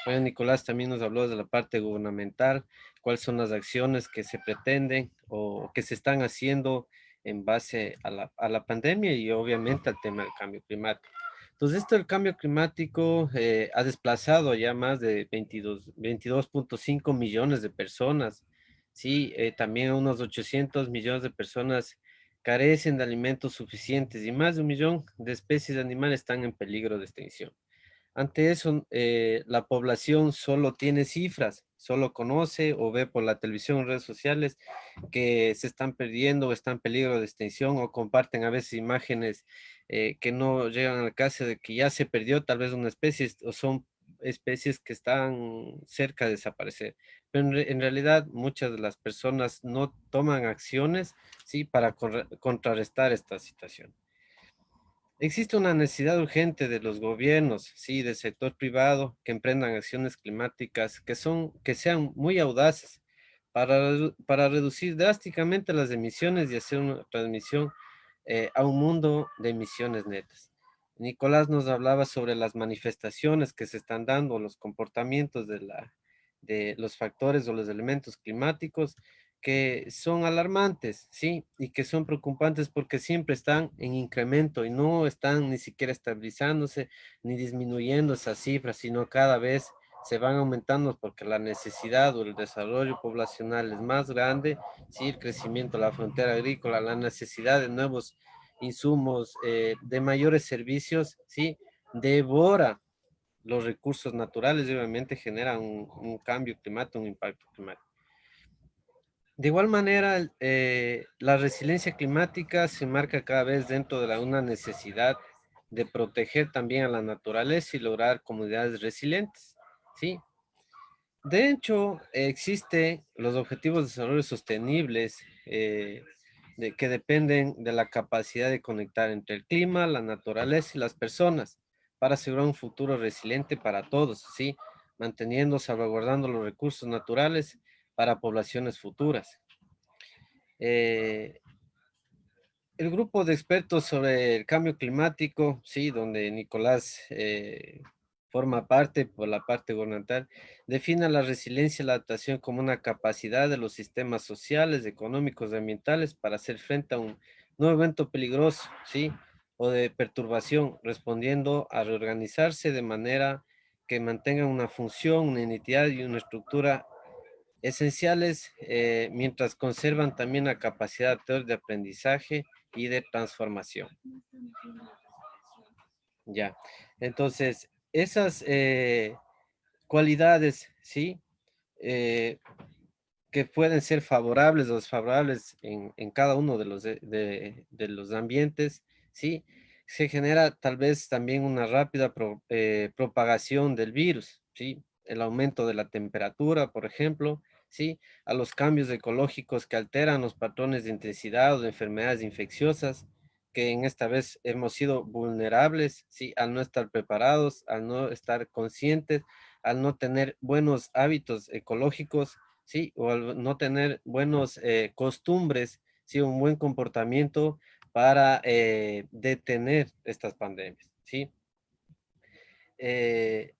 Bueno, Nicolás también nos habló de la parte gubernamental, cuáles son las acciones que se pretenden o que se están haciendo en base a la pandemia y obviamente al tema del cambio climático. Entonces, esto del cambio climático ha desplazado ya más de 22.5 millones de personas, ¿sí? También unos 800 millones de personas carecen de alimentos suficientes y más de 1 millón de especies de animales están en peligro de extinción. Ante eso, la población solo tiene cifras, solo conoce o ve por la televisión o redes sociales que se están perdiendo o están en peligro de extinción o comparten a veces imágenes que no llegan al caso de que ya se perdió tal vez una especie o son especies que están cerca de desaparecer. Pero en realidad muchas de las personas no toman acciones, ¿sí? Para contrarrestar esta situación. Existe una necesidad urgente de los gobiernos, sí, del sector privado, que emprendan acciones climáticas que sean muy audaces para reducir drásticamente las emisiones y hacer una transmisión a un mundo de emisiones netas. Nicolás nos hablaba sobre las manifestaciones que se están dando, los comportamientos de los factores o los elementos climáticos que son alarmantes, ¿sí? Y que son preocupantes porque siempre están en incremento y no están ni siquiera estabilizándose ni disminuyendo esas cifras, sino cada vez se van aumentando porque la necesidad o el desarrollo poblacional es más grande, ¿sí? El crecimiento de la frontera agrícola, la necesidad de nuevos insumos, de mayores servicios, ¿sí? Devora los recursos naturales y obviamente genera un cambio climático, un impacto climático. De igual manera, la resiliencia climática se marca cada vez dentro de una necesidad de proteger también a la naturaleza y lograr comunidades resilientes, ¿sí? De hecho, existen los Objetivos de Desarrollo Sostenibles que dependen de la capacidad de conectar entre el clima, la naturaleza y las personas para asegurar un futuro resiliente para todos, ¿sí? Manteniendo, salvaguardando los recursos naturales para poblaciones futuras. Eh, el grupo de expertos sobre el cambio climático, sí, donde Nicolás forma parte por la parte gubernamental, define la resiliencia y la adaptación como una capacidad de los sistemas sociales, económicos y ambientales para hacer frente a un nuevo evento peligroso, sí, o de perturbación, respondiendo a reorganizarse de manera que mantenga una función, una identidad y una estructura esenciales mientras conservan también la capacidad de aprendizaje y de transformación. Ya, entonces, esas cualidades, ¿sí? Eh, que pueden ser favorables o desfavorables en cada uno de de los ambientes, ¿sí? Se genera tal vez también una rápida propagación del virus, ¿sí? El aumento de la temperatura, por ejemplo, ¿sí? A los cambios ecológicos que alteran los patrones de intensidad o de enfermedades infecciosas, que en esta vez hemos sido vulnerables, ¿sí? Al no estar preparados, al no estar conscientes, al no tener buenos hábitos ecológicos, ¿sí? O al no tener buenos costumbres, ¿sí? Un buen comportamiento para detener estas pandemias, ¿sí? Eh,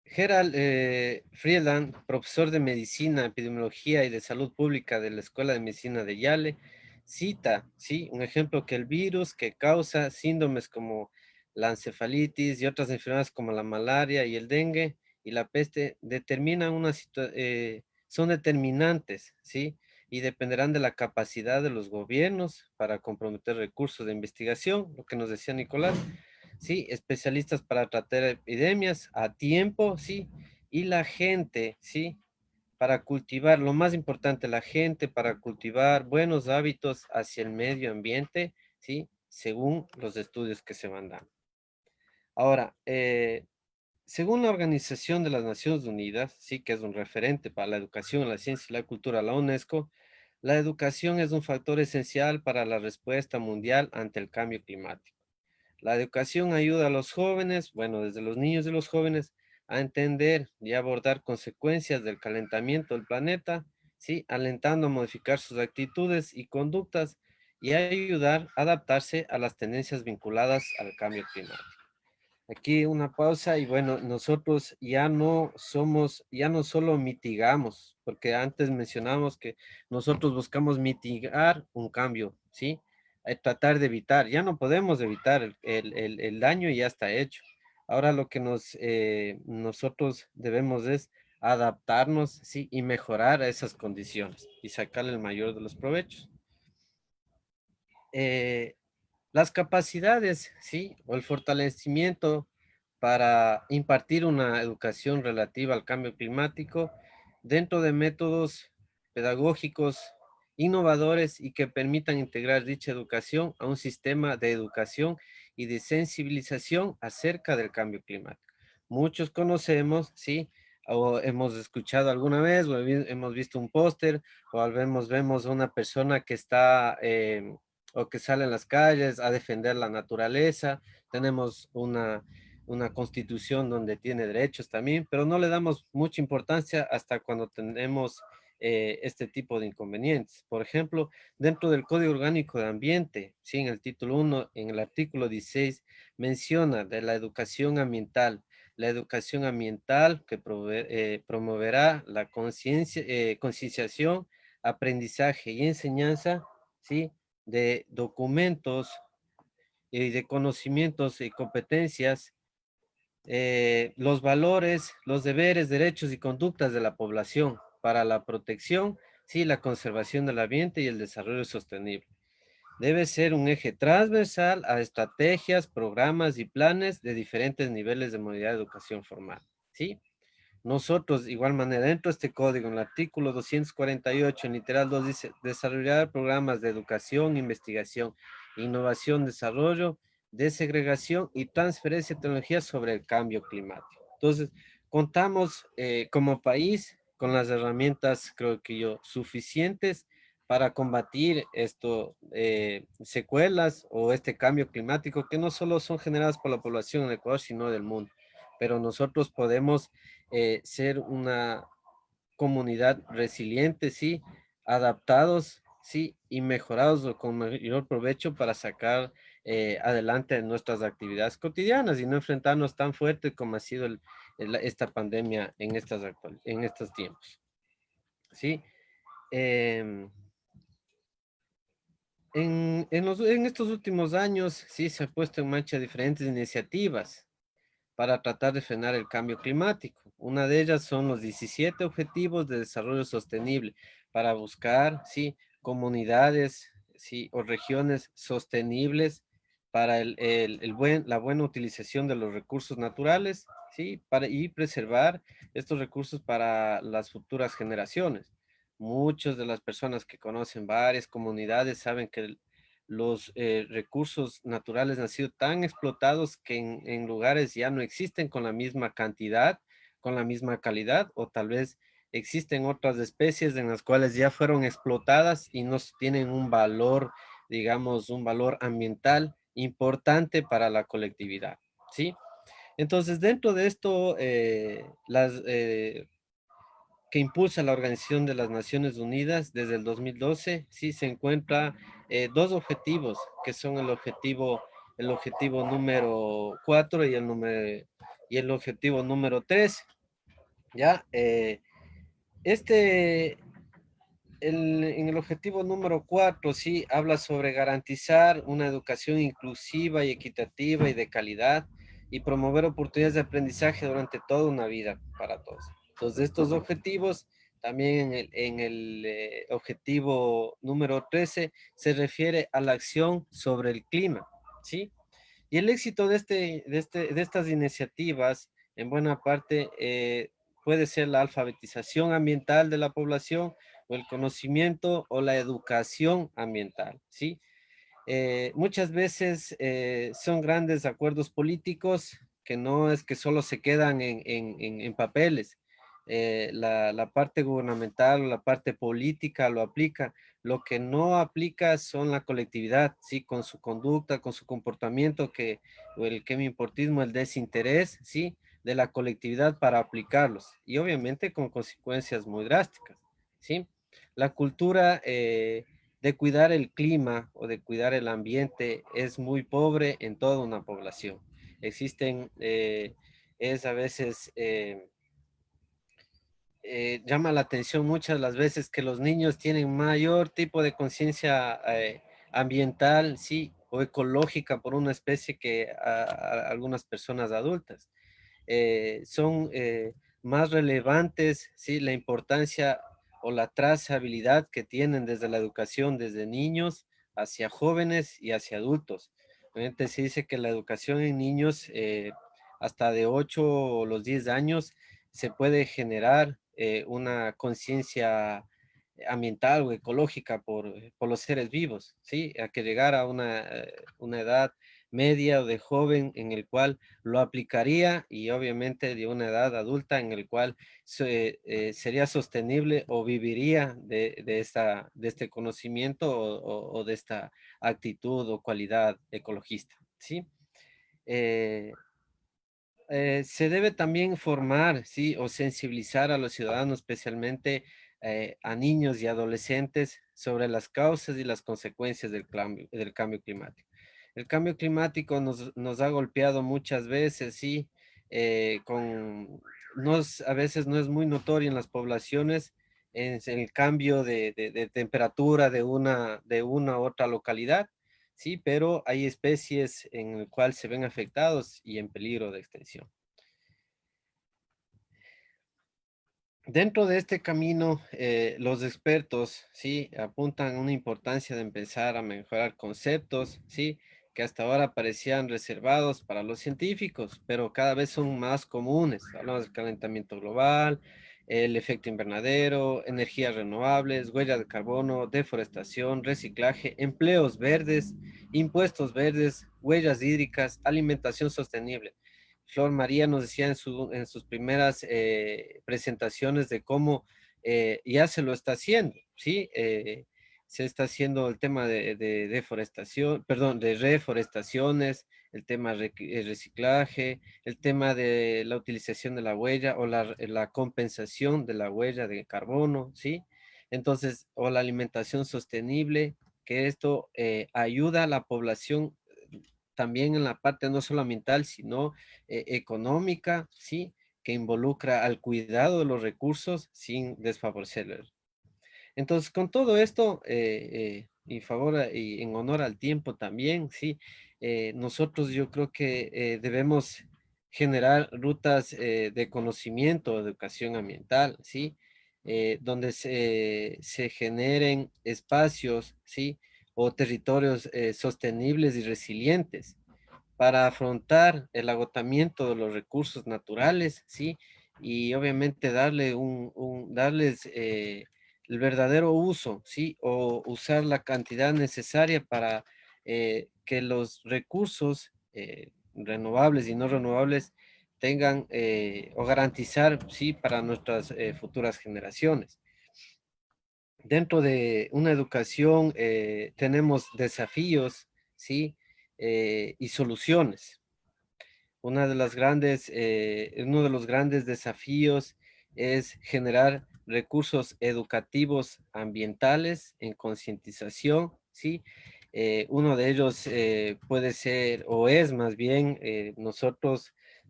Gerald Friedland, profesor de Medicina, Epidemiología y de Salud Pública de la Escuela de Medicina de Yale, cita, ¿sí? Un ejemplo que el virus que causa síndromes como la encefalitis y otras enfermedades como la malaria y el dengue y la peste determinan son determinantes, ¿sí? Y dependerán de la capacidad de los gobiernos para comprometer recursos de investigación, lo que nos decía Nicolás, ¿sí? Especialistas para tratar epidemias a tiempo, ¿sí? Y la gente, ¿sí? Para cultivar, lo más importante, la gente para cultivar buenos hábitos hacia el medio ambiente, ¿sí? Según los estudios que se van dando. Ahora, según la Organización de las Naciones Unidas, sí, que es un referente para la educación, la ciencia y la cultura, la UNESCO, la educación es un factor esencial para la respuesta mundial ante el cambio climático. La educación ayuda a los jóvenes, bueno, desde los niños y los jóvenes, a entender y abordar consecuencias del calentamiento del planeta, ¿sí? Alentando a modificar sus actitudes y conductas y a ayudar a adaptarse a las tendencias vinculadas al cambio climático. Aquí una pausa y bueno, nosotros ya no solo mitigamos, porque antes mencionamos que nosotros buscamos mitigar un cambio, ¿sí? Tratar de evitar, ya no podemos evitar el daño y ya está hecho. Ahora lo que nosotros debemos es adaptarnos, ¿sí? Y mejorar a esas condiciones y sacarle el mayor de los provechos. Eh, las capacidades, ¿sí? O el fortalecimiento para impartir una educación relativa al cambio climático dentro de métodos pedagógicos innovadores y que permitan integrar dicha educación a un sistema de educación y de sensibilización acerca del cambio climático. Muchos conocemos, ¿sí? O hemos escuchado alguna vez, o hemos visto un póster, o vemos a una persona que está o que sale en las calles a defender la naturaleza. Tenemos una constitución donde tiene derechos también, pero no le damos mucha importancia hasta cuando tenemos este tipo de inconvenientes. Por ejemplo, dentro del Código Orgánico de Ambiente, ¿sí? En el título 1, en el artículo 16, menciona de la educación ambiental. La educación ambiental que promoverá la concienciación, aprendizaje y enseñanza, ¿sí? De documentos y de conocimientos y competencias, los valores, los deberes, derechos y conductas de la población para la protección, sí, la conservación del ambiente y el desarrollo sostenible. Debe ser un eje transversal a estrategias, programas y planes de diferentes niveles de modalidad de educación formal, ¿sí? Nosotros, de igual manera, dentro de este código, en el artículo 248, en literal 2, dice, desarrollar programas de educación, investigación, innovación, desarrollo, desegregación y transferencia de tecnologías sobre el cambio climático. Entonces, contamos como país con las herramientas, creo que yo, suficientes para combatir esto, secuelas o este cambio climático que no solo son generadas por la población en Ecuador, sino del mundo. Pero nosotros podemos ser una comunidad resiliente, sí, adaptados, sí, y mejorados o con mayor provecho para sacar adelante nuestras actividades cotidianas y no enfrentarnos tan fuerte como ha sido esta pandemia en en estos tiempos, ¿sí? Em, en estos últimos años, sí, se han puesto en marcha diferentes iniciativas, para tratar de frenar el cambio climático. Una de ellas son los 17 Objetivos de Desarrollo Sostenible para buscar, sí, comunidades, sí, o regiones sostenibles para la buena utilización de los recursos naturales, sí, y preservar estos recursos para las futuras generaciones. Muchas de las personas que conocen varias comunidades saben que los recursos naturales han sido tan explotados que en lugares ya no existen con la misma cantidad, con la misma calidad, o tal vez existen otras especies en las cuales ya fueron explotadas y no tienen un valor, digamos, un valor ambiental importante para la colectividad, ¿sí? Entonces, dentro de esto, que impulsa la Organización de las Naciones Unidas desde el 2012, sí se encuentra dos objetivos, que son el objetivo número 4 y el objetivo número 3. ¿Ya? Este, en el objetivo número 4, sí, habla sobre garantizar una educación inclusiva y equitativa y de calidad y promover oportunidades de aprendizaje durante toda una vida para todos. Entonces, estos objetivos, también en el objetivo número 13, se refiere a la acción sobre el clima, ¿sí? Y el éxito de estas iniciativas, en buena parte, puede ser la alfabetización ambiental de la población, o el conocimiento o la educación ambiental, ¿sí? Muchas veces son grandes acuerdos políticos que no es que solo se quedan en papeles. La parte gubernamental o la parte política lo aplica. Lo que no aplica son la colectividad, ¿sí? Con su conducta, con su comportamiento, o el quemiportismo, el desinterés, ¿sí? De la colectividad para aplicarlos. Y obviamente con consecuencias muy drásticas, ¿sí? La cultura de cuidar el clima o de cuidar el ambiente es muy pobre en toda una población. Existen, es a veces, llama la atención muchas las veces que los niños tienen mayor tipo de conciencia ambiental, sí, o ecológica por una especie que algunas personas adultas. Son más relevantes, ¿sí? La importancia o la trazabilidad que tienen desde la educación, desde niños hacia jóvenes y hacia adultos. Obviamente se dice que la educación en niños hasta de 8 o los 10 años se puede generar una conciencia ambiental o ecológica por los seres vivos, ¿sí? A que llegar a una edad media o de joven en el cual lo aplicaría, y obviamente de una edad adulta en el cual sería sostenible o viviría de este conocimiento o de esta actitud o cualidad ecologista, ¿sí? Eh, Se debe también formar, ¿sí? O sensibilizar a los ciudadanos, especialmente a niños y adolescentes, sobre las causas y las consecuencias del cambio climático. El cambio climático nos ha golpeado muchas veces, sí, a veces no es muy notorio en las poblaciones en el cambio de temperatura de una u otra localidad, sí, pero hay especies en el cual se ven afectados y en peligro de extinción. Dentro de este camino, los expertos, sí, apuntan a una importancia de empezar a mejorar conceptos, sí, que hasta ahora parecían reservados para los científicos, pero cada vez son más comunes. Hablamos del calentamiento global, el efecto invernadero, energías renovables, huella de carbono, deforestación, reciclaje, empleos verdes, impuestos verdes, huellas hídricas, alimentación sostenible. Flor María nos decía en sus primeras presentaciones de cómo ya se lo está haciendo, ¿sí? Se está haciendo el tema de deforestación, perdón, de reforestaciones, el tema de reciclaje, el tema de la utilización de la huella o la compensación de la huella de carbono, ¿sí? Entonces, o la alimentación sostenible, que esto ayuda a la población también en la parte no solo ambiental, sino económica, ¿sí? Que involucra al cuidado de los recursos sin desfavorecerlos. Entonces, con todo esto, y en honor al tiempo también, ¿sí? Nosotros yo creo que debemos generar rutas de conocimiento, de educación ambiental, ¿sí? Donde se generen espacios, ¿sí? O territorios sostenibles y resilientes para afrontar el agotamiento de los recursos naturales, ¿sí? Y obviamente darles el verdadero uso, ¿sí? O usar la cantidad necesaria para que los recursos renovables y no renovables tengan o garantizar, ¿sí? Para nuestras futuras generaciones. Dentro de una educación tenemos desafíos, ¿sí? Y soluciones. Uno de los grandes desafíos es generar recursos educativos ambientales en concientización, ¿sí? Uno de ellos puede ser, o es más bien,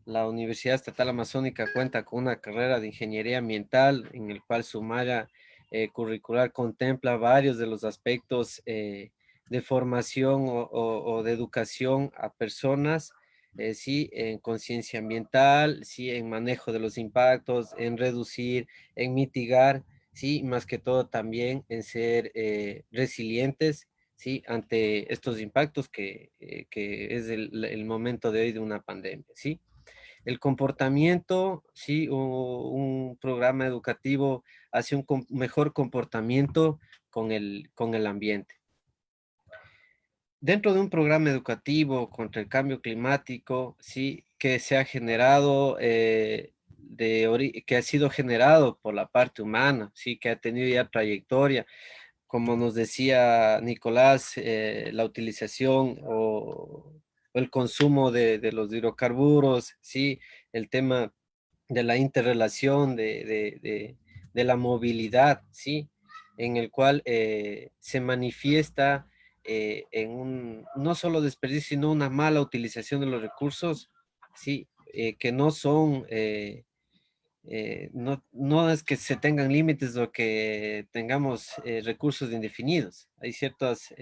la Universidad Estatal Amazónica cuenta con una carrera de ingeniería ambiental en el cual su malla curricular contempla varios de los aspectos de formación o de educación a personas, sí, en conciencia ambiental, sí, en manejo de los impactos, en reducir, en mitigar, sí, más que todo también en ser resilientes, sí, ante estos impactos que es el momento de hoy de una pandemia, sí. El comportamiento, sí, un programa educativo hace un mejor comportamiento con el ambiente. Dentro de un programa educativo contra el cambio climático, sí, que se ha generado, que ha sido generado por la parte humana, sí, que ha tenido ya trayectoria, como nos decía Nicolás, la utilización o el consumo de los hidrocarburos, sí, el tema de la interrelación de la movilidad, ¿sí? En el cual se manifiesta no solo desperdicio, sino una mala utilización de los recursos, ¿sí? Que no son, no es que se tengan límites o que tengamos recursos indefinidos. Hay ciertos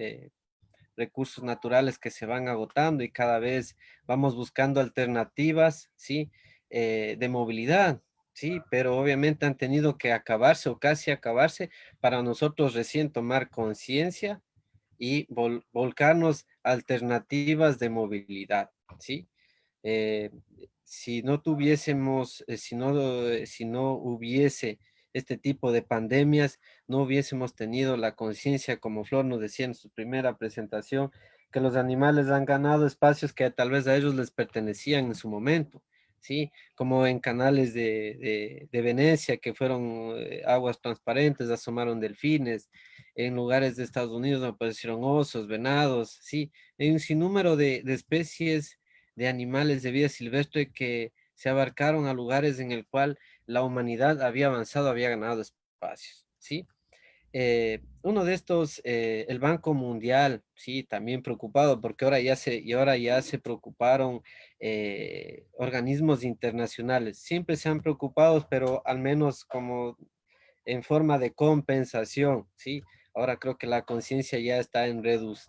recursos naturales que se van agotando y cada vez vamos buscando alternativas, ¿sí? De movilidad, ¿sí? Pero obviamente han tenido que acabarse o casi acabarse para nosotros recién tomar conciencia y volcarnos a alternativas de movilidad, ¿sí? Eh, si no tuviésemos, si no hubiese este tipo de pandemias, no hubiésemos tenido la conciencia, como Flor nos decía en su primera presentación, que los animales han ganado espacios que tal vez a ellos les pertenecían en su momento, ¿sí? Como en canales de Venecia, que fueron aguas transparentes, asomaron delfines, en lugares de Estados Unidos aparecieron osos, venados, ¿sí? Hay un sinnúmero de especies de animales de vida silvestre que se abarcaron a lugares en el cual la humanidad había avanzado, había ganado espacios, ¿sí? Uno de estos, el Banco Mundial, sí, también preocupado, porque ahora ya se preocuparon organismos internacionales. Siempre se han preocupado, pero al menos como en forma de compensación, ¿sí? Ahora creo que la conciencia ya está en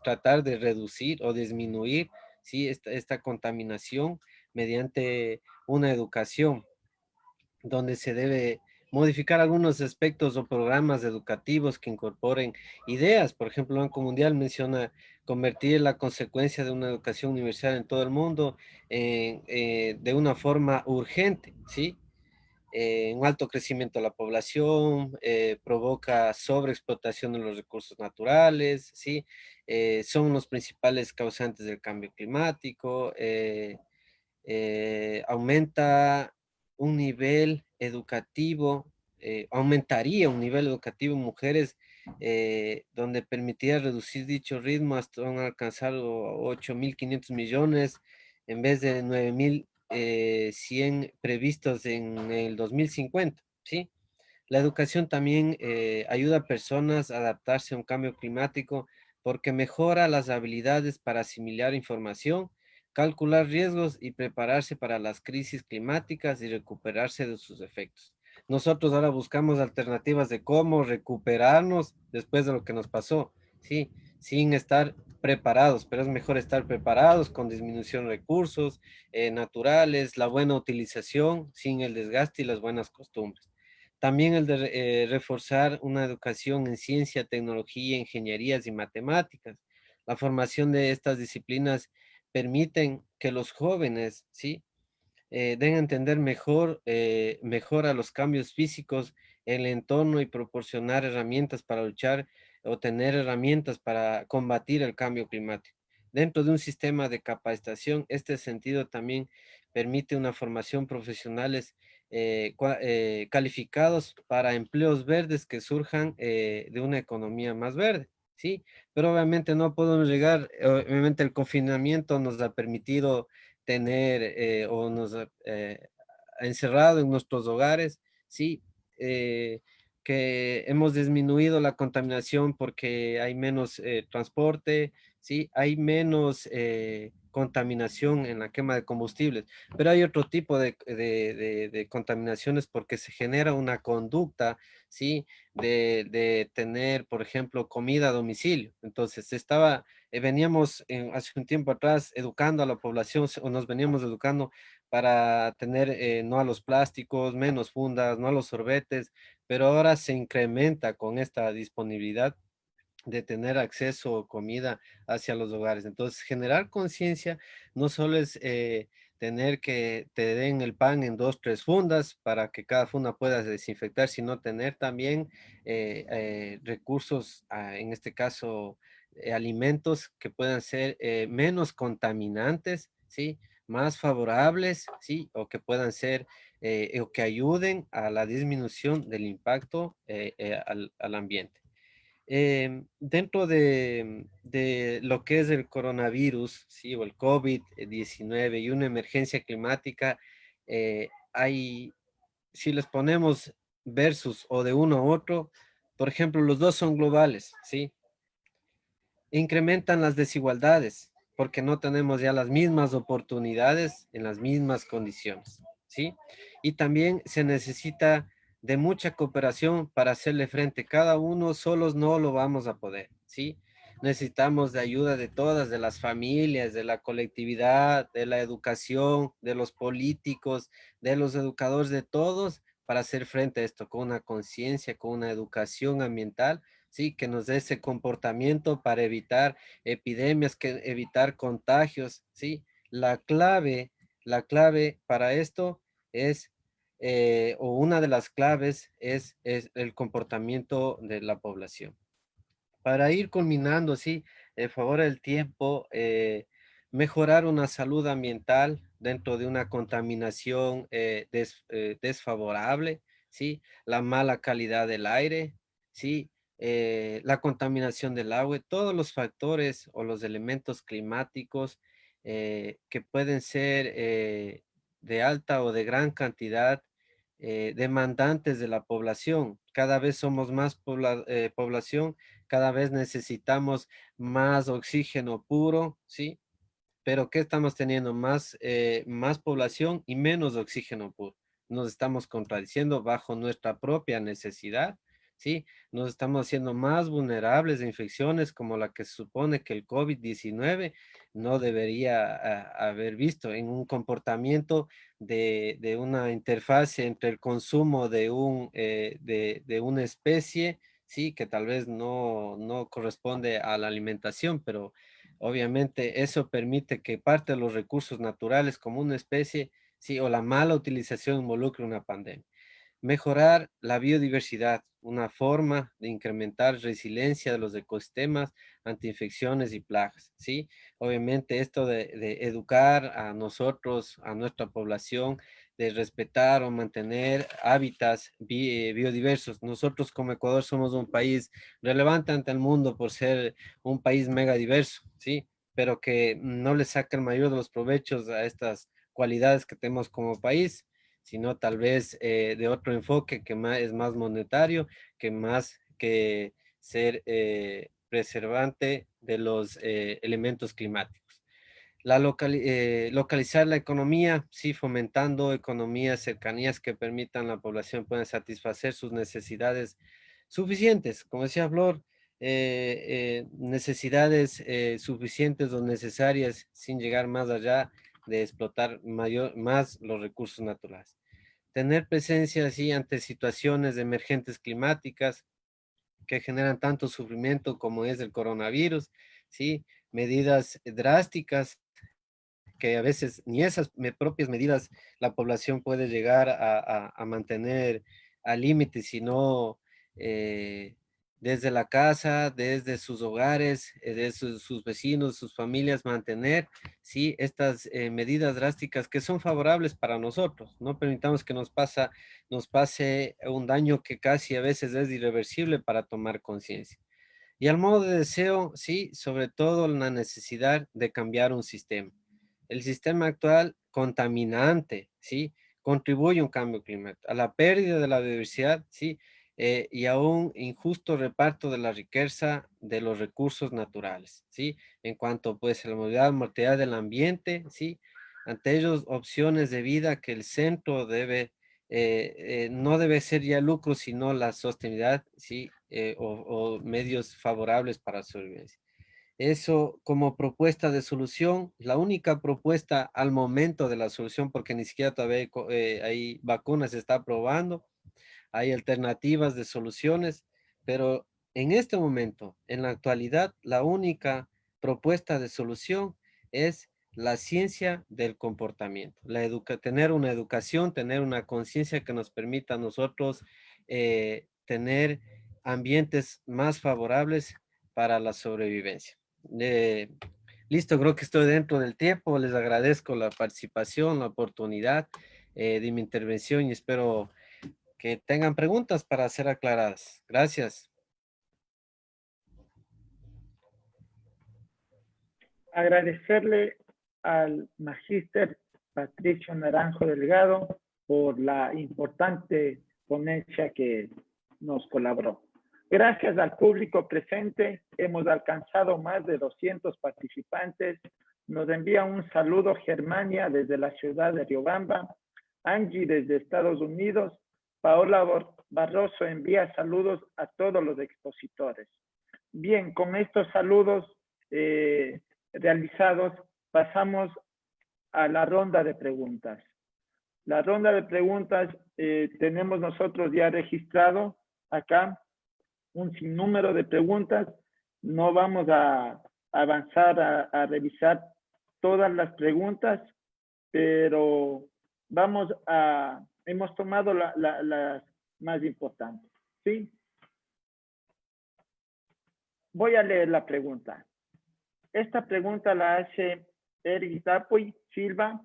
tratar de reducir o disminuir, ¿sí? Esta contaminación mediante una educación donde se debe modificar algunos aspectos o programas educativos que incorporen ideas. Por ejemplo, el Banco Mundial menciona convertir la consecuencia de una educación universal en todo el mundo de una forma urgente, ¿sí? Un alto crecimiento de la población, provoca sobreexplotación de los recursos naturales, ¿sí? Son los principales causantes del cambio climático, aumenta un nivel educativo, aumentaría un nivel educativo en mujeres donde permitiría reducir dicho ritmo hasta alcanzar 8.500 millones en vez de 9.100 previstos en el 2050, ¿sí? La educación también ayuda a personas a adaptarse a un cambio climático porque mejora las habilidades para asimilar información, calcular riesgos y prepararse para las crisis climáticas y recuperarse de sus efectos. Nosotros ahora buscamos alternativas de cómo recuperarnos después de lo que nos pasó, ¿sí? Sin estar preparados, pero es mejor estar preparados con disminución de recursos naturales, la buena utilización sin el desgaste y las buenas costumbres. También el de reforzar una educación en ciencia, tecnología, ingenierías y matemáticas. La formación de estas disciplinas permiten que los jóvenes, ¿sí? Den a entender mejor a los cambios físicos en el entorno y proporcionar herramientas para luchar o tener herramientas para combatir el cambio climático. Dentro de un sistema de capacitación, este sentido también permite una formación profesionales calificados para empleos verdes que surjan de una economía más verde, ¿sí? Pero obviamente no podemos llegar, obviamente el confinamiento nos ha permitido tener o nos ha encerrado en nuestros hogares, ¿sí? Que hemos disminuido la contaminación porque hay menos transporte, ¿sí? Hay menos contaminación en la quema de combustibles, pero hay otro tipo de contaminaciones porque se genera una conducta, ¿sí? De tener, por ejemplo, comida a domicilio. Entonces, veníamos hace un tiempo atrás educando a la población o nos veníamos educando para tener no a los plásticos, menos fundas, no a los sorbetes, pero ahora se incrementa con esta disponibilidad de tener acceso a comida hacia los hogares. Entonces, generar conciencia no solo es tener que te den el pan en 2, 3 fundas para que cada funda pueda desinfectar, sino tener también recursos, en este caso, alimentos que puedan ser menos contaminantes, ¿sí? Más favorables, ¿sí? O que puedan ser, o que ayuden a la disminución del impacto al ambiente. Dentro de lo que es el coronavirus, ¿sí? O el COVID-19 y una emergencia climática, si les ponemos versus o de uno a otro, por ejemplo, los dos son globales, ¿sí? Incrementan las desigualdades porque no tenemos ya las mismas oportunidades en las mismas condiciones, ¿sí? Y también se necesita de mucha cooperación para hacerle frente. Cada uno solos no lo vamos a poder, ¿sí? Necesitamos de ayuda de todas, de las familias, de la colectividad, de la educación, de los políticos, de los educadores, de todos, para hacer frente a esto con una conciencia, con una educación ambiental, sí, que nos dé ese comportamiento para evitar epidemias, que evitar contagios, sí. La clave para esto es, o una de las claves es el comportamiento de la población. Para ir culminando, sí, en favor del tiempo, mejorar una salud ambiental dentro de una contaminación desfavorable, sí, la mala calidad del aire, sí, la contaminación del agua, todos los factores o los elementos climáticos que pueden ser de alta o de gran cantidad demandantes de la población. Cada vez somos más población, cada vez necesitamos más oxígeno puro, ¿sí? Pero ¿qué estamos teniendo? Más población y menos oxígeno puro. Nos estamos contradiciendo bajo nuestra propia necesidad, ¿sí? Nos estamos haciendo más vulnerables a infecciones como la que se supone que el COVID-19 no debería haber visto en un comportamiento de una interfase entre el consumo de una especie, ¿sí? Que tal vez no corresponde a la alimentación, pero obviamente eso permite que parte de los recursos naturales como una especie, sí, o la mala utilización involucre una pandemia. Mejorar la biodiversidad, una forma de incrementar resiliencia de los ecosistemas ante infecciones y plagas, ¿sí? Obviamente esto de educar a nosotros, a nuestra población, de respetar o mantener hábitats biodiversos. Nosotros como Ecuador somos un país relevante ante el mundo por ser un país mega diverso, ¿sí? Pero que no le saca el mayor de los provechos a estas cualidades que tenemos como país, sino tal vez de otro enfoque que es más monetario, que más que ser preservante de los elementos climáticos. Localizar la economía, sí, fomentando economías cercanías que permitan a la población pueda satisfacer sus necesidades suficientes. Como decía Flor, necesidades suficientes o necesarias sin llegar más allá de explotar más los recursos naturales. Tener presencia así ante situaciones emergentes climáticas que generan tanto sufrimiento como es el coronavirus, ¿sí? Medidas drásticas que a veces ni esas propias medidas la población puede llegar a mantener al límite, sino desde la casa, desde sus hogares, desde sus vecinos, sus familias, mantener, sí, estas medidas drásticas que son favorables para nosotros. No permitamos que nos pase un daño que casi a veces es irreversible para tomar conciencia. Y al modo de deseo, sí, sobre todo la necesidad de cambiar un sistema. El sistema actual contaminante, ¿sí? Contribuye a un cambio climático, a la pérdida de la biodiversidad, ¿sí? Y a un injusto reparto de la riqueza de los recursos naturales, ¿sí? En cuanto, pues, a la mortalidad del ambiente, ¿sí? Ante ellos, opciones de vida que el centro no debe ser ya lucro, sino la sostenibilidad, ¿sí? O medios favorables para su sobrevivencia. Eso como propuesta de solución, la única propuesta al momento de la solución, porque ni siquiera todavía hay vacunas, se está probando, hay alternativas de soluciones, pero en este momento, en la actualidad, la única propuesta de solución es la ciencia del comportamiento, tener una educación, tener una conciencia que nos permita a nosotros tener ambientes más favorables para la sobrevivencia. Eh, Listo, creo que estoy dentro del tiempo. Les agradezco la participación, la oportunidad de mi intervención y espero que tengan preguntas para ser aclaradas. Gracias. Agradecerle al magíster Patricio Naranjo Delgado por la importante ponencia que nos colaboró. Gracias al público presente, hemos alcanzado más de 200 participantes. Nos envía un saludo Germania desde la ciudad de Riobamba, Angie desde Estados Unidos, Paola Barroso envía saludos a todos los expositores. Bien, con estos saludos realizados, pasamos a la ronda de preguntas. La ronda de preguntas tenemos nosotros ya registrado acá un sinnúmero de preguntas. No vamos a avanzar a revisar todas las preguntas, pero hemos tomado las más importantes, ¿sí? Voy a leer la pregunta. Esta pregunta la hace Eric Tapuy Silva,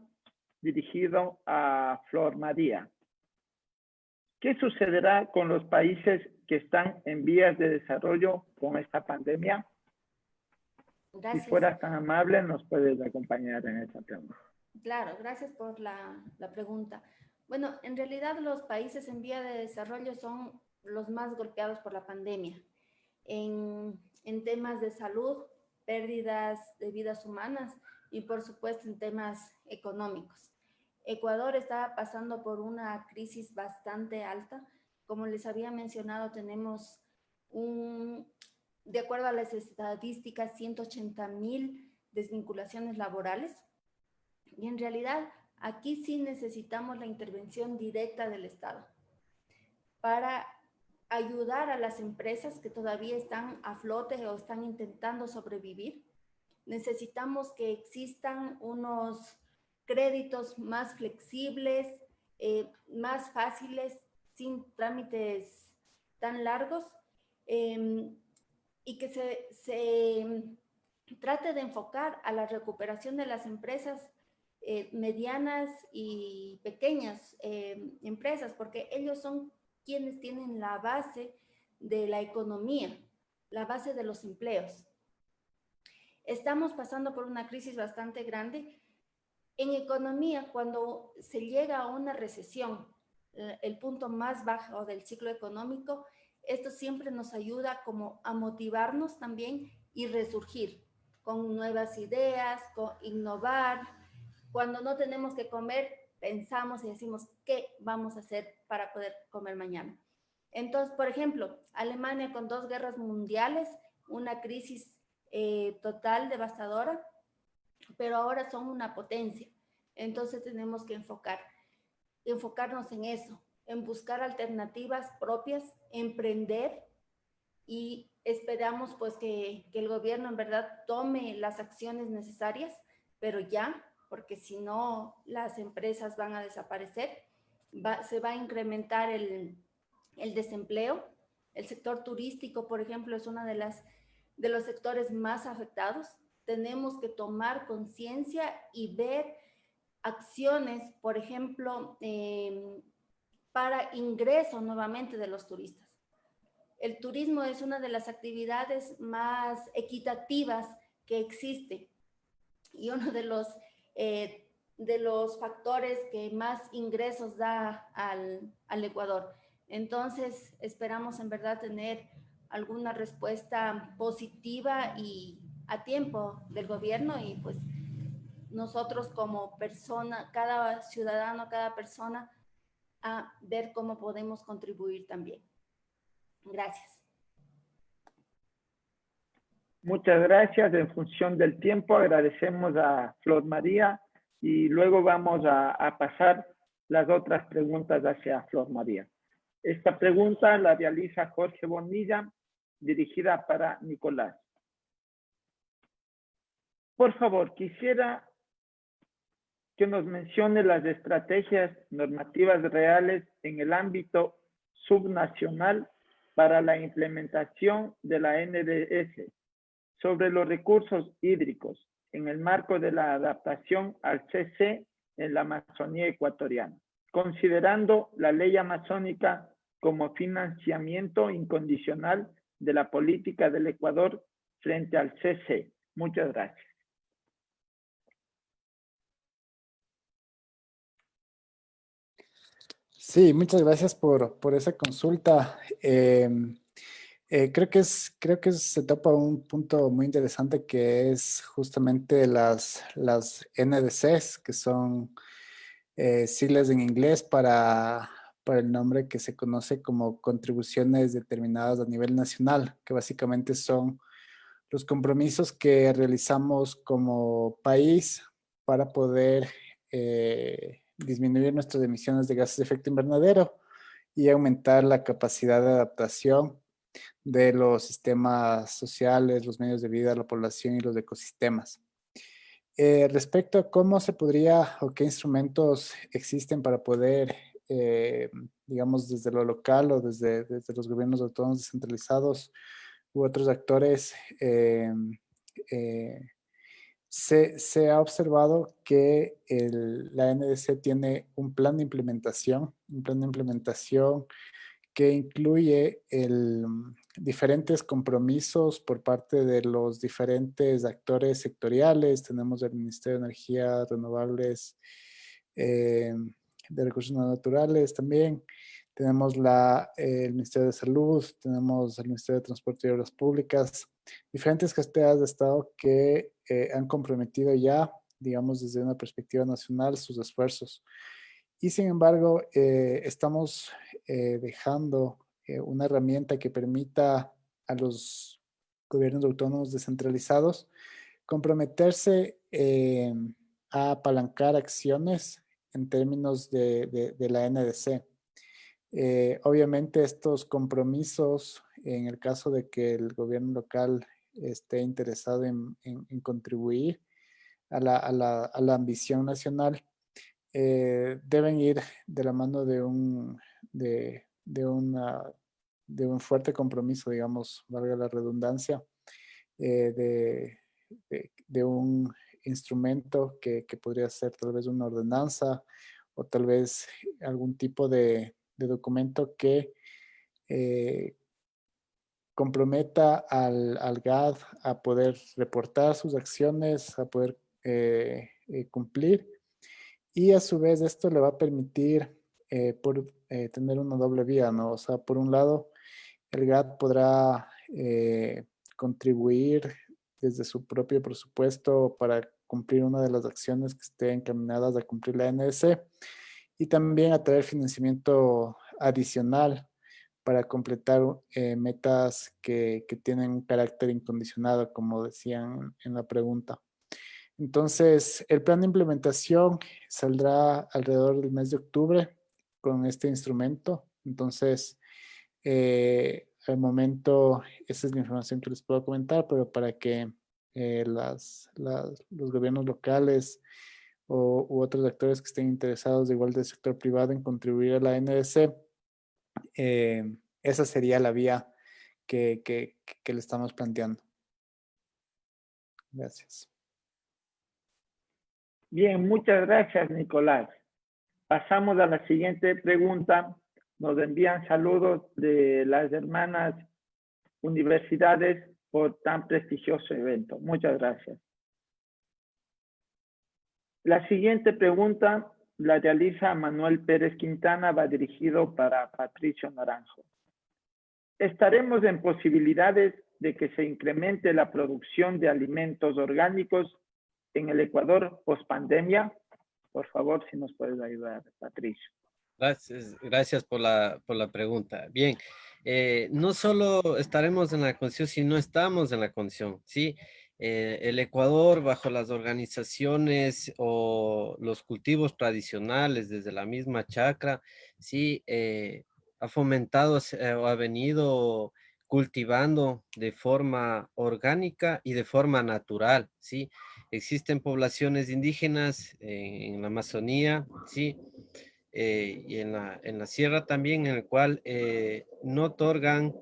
dirigido a Flor María. ¿Qué sucederá con los países que están en vías de desarrollo con esta pandemia? Gracias. Si fueras tan amable, nos puedes acompañar en esta pregunta. Claro, gracias por la pregunta. Bueno, en realidad los países en vía de desarrollo son los más golpeados por la pandemia. En temas de salud, pérdidas de vidas humanas y por supuesto en temas económicos. Ecuador está pasando por una crisis bastante alta. Como les había mencionado, tenemos de acuerdo a las estadísticas, 180,000 desvinculaciones laborales. Y en realidad, aquí sí necesitamos la intervención directa del Estado para ayudar a las empresas que todavía están a flote o están intentando sobrevivir. Necesitamos que existan unos créditos más flexibles, más fáciles, sin trámites tan largos, y que se trate de enfocar a la recuperación de las empresas medianas y pequeñas empresas, porque ellos son quienes tienen la base de la economía, la base de los empleos. Estamos pasando por una crisis bastante grande. En economía, cuando se llega a una recesión, el punto más bajo del ciclo económico, esto siempre nos ayuda como a motivarnos también y resurgir con nuevas ideas, con innovar. Cuando no tenemos que comer, pensamos y decimos, ¿qué vamos a hacer para poder comer mañana? Entonces, por ejemplo, Alemania con 2 guerras mundiales una crisis total, devastadora, pero ahora son una potencia. Entonces tenemos que enfocarnos en eso, en buscar alternativas propias, emprender, y esperamos pues que el gobierno en verdad tome las acciones necesarias, pero ya, porque si no las empresas van a desaparecer, se va a incrementar el desempleo. El sector turístico, por ejemplo, es uno de los sectores más afectados. Tenemos que tomar conciencia y ver acciones, por ejemplo, para ingreso nuevamente de los turistas. El turismo es una de las actividades más equitativas que existe y uno de los factores que más ingresos da al Ecuador. Entonces, esperamos en verdad tener alguna respuesta positiva y a tiempo del gobierno, y pues nosotros como persona, cada ciudadano, cada persona, a ver cómo podemos contribuir también. Gracias. Muchas gracias. En función del tiempo, agradecemos a Flor María y luego vamos a pasar las otras preguntas hacia Flor María. Esta pregunta la realiza Jorge Bonilla, dirigida para Nicolás. Por favor, quisiera que nos mencione las estrategias normativas reales en el ámbito subnacional para la implementación de la NDS sobre los recursos hídricos en el marco de la adaptación al CC en la Amazonía ecuatoriana, considerando la ley amazónica como financiamiento incondicional de la política del Ecuador frente al CC. Muchas gracias. Sí, muchas gracias por esa consulta. Creo que se topa un punto muy interesante, que es justamente las NDCs, que son siglas en inglés para el nombre que se conoce como contribuciones determinadas a nivel nacional, que básicamente son los compromisos que realizamos como país para poder disminuir nuestras emisiones de gases de efecto invernadero y aumentar la capacidad de adaptación de los sistemas sociales, los medios de vida, la población y los ecosistemas. Respecto a cómo se podría o qué instrumentos existen para poder, digamos, desde lo local o desde los gobiernos autónomos descentralizados u otros actores, se ha observado que la NDC tiene un plan de implementación que incluye diferentes compromisos por parte de los diferentes actores sectoriales. Tenemos el Ministerio de Energías Renovables, de Recursos Naturales también. Tenemos el Ministerio de Salud, tenemos el Ministerio de Transporte y Obras Públicas, diferentes carteras de Estado que han comprometido ya, digamos, desde una perspectiva nacional sus esfuerzos. Y sin embargo, estamos dejando una herramienta que permita a los gobiernos autónomos descentralizados comprometerse a apalancar acciones en términos de la NDC. Obviamente estos compromisos, en el caso de que el gobierno local esté interesado en contribuir a la ambición nacional, deben ir de la mano de un fuerte compromiso, digamos, valga la redundancia, de un instrumento que podría ser tal vez una ordenanza o tal vez algún tipo de documento que comprometa al GAD a poder reportar sus acciones, a poder cumplir. Y a su vez esto le va a permitir tener una doble vía, ¿no? O sea, por un lado, el GAD podrá contribuir desde su propio presupuesto para cumplir una de las acciones que estén encaminadas a cumplir la NDC, y también atraer financiamiento adicional para completar metas que tienen un carácter incondicionado, como decían en la pregunta. Entonces, el plan de implementación saldrá alrededor del mes de octubre con este instrumento. Entonces, al momento, esa es la información que les puedo comentar, pero para que los gobiernos locales u otros actores que estén interesados, igual del sector privado, en contribuir a la NDC, esa sería la vía que le estamos planteando. Gracias. Bien, muchas gracias, Nicolás. Pasamos a la siguiente pregunta. Nos envían saludos de las hermanas universidades por tan prestigioso evento. Muchas gracias. La siguiente pregunta la realiza Manuel Pérez Quintana, va dirigido para Patricio Naranjo. ¿Estaremos en posibilidades de que se incremente la producción de alimentos orgánicos en el Ecuador post-pandemia? Por favor, si nos puedes ayudar, Patricio. Gracias por la pregunta. Bien, no solo estaremos en la condición, sino estamos en la condición, ¿sí? El Ecuador, bajo las organizaciones o los cultivos tradicionales desde la misma chacra, sí, ha fomentado o ha venido cultivando de forma orgánica y de forma natural, ¿sí? Existen poblaciones indígenas en la Amazonía, ¿sí? Y en la sierra también, en el cual no otorgan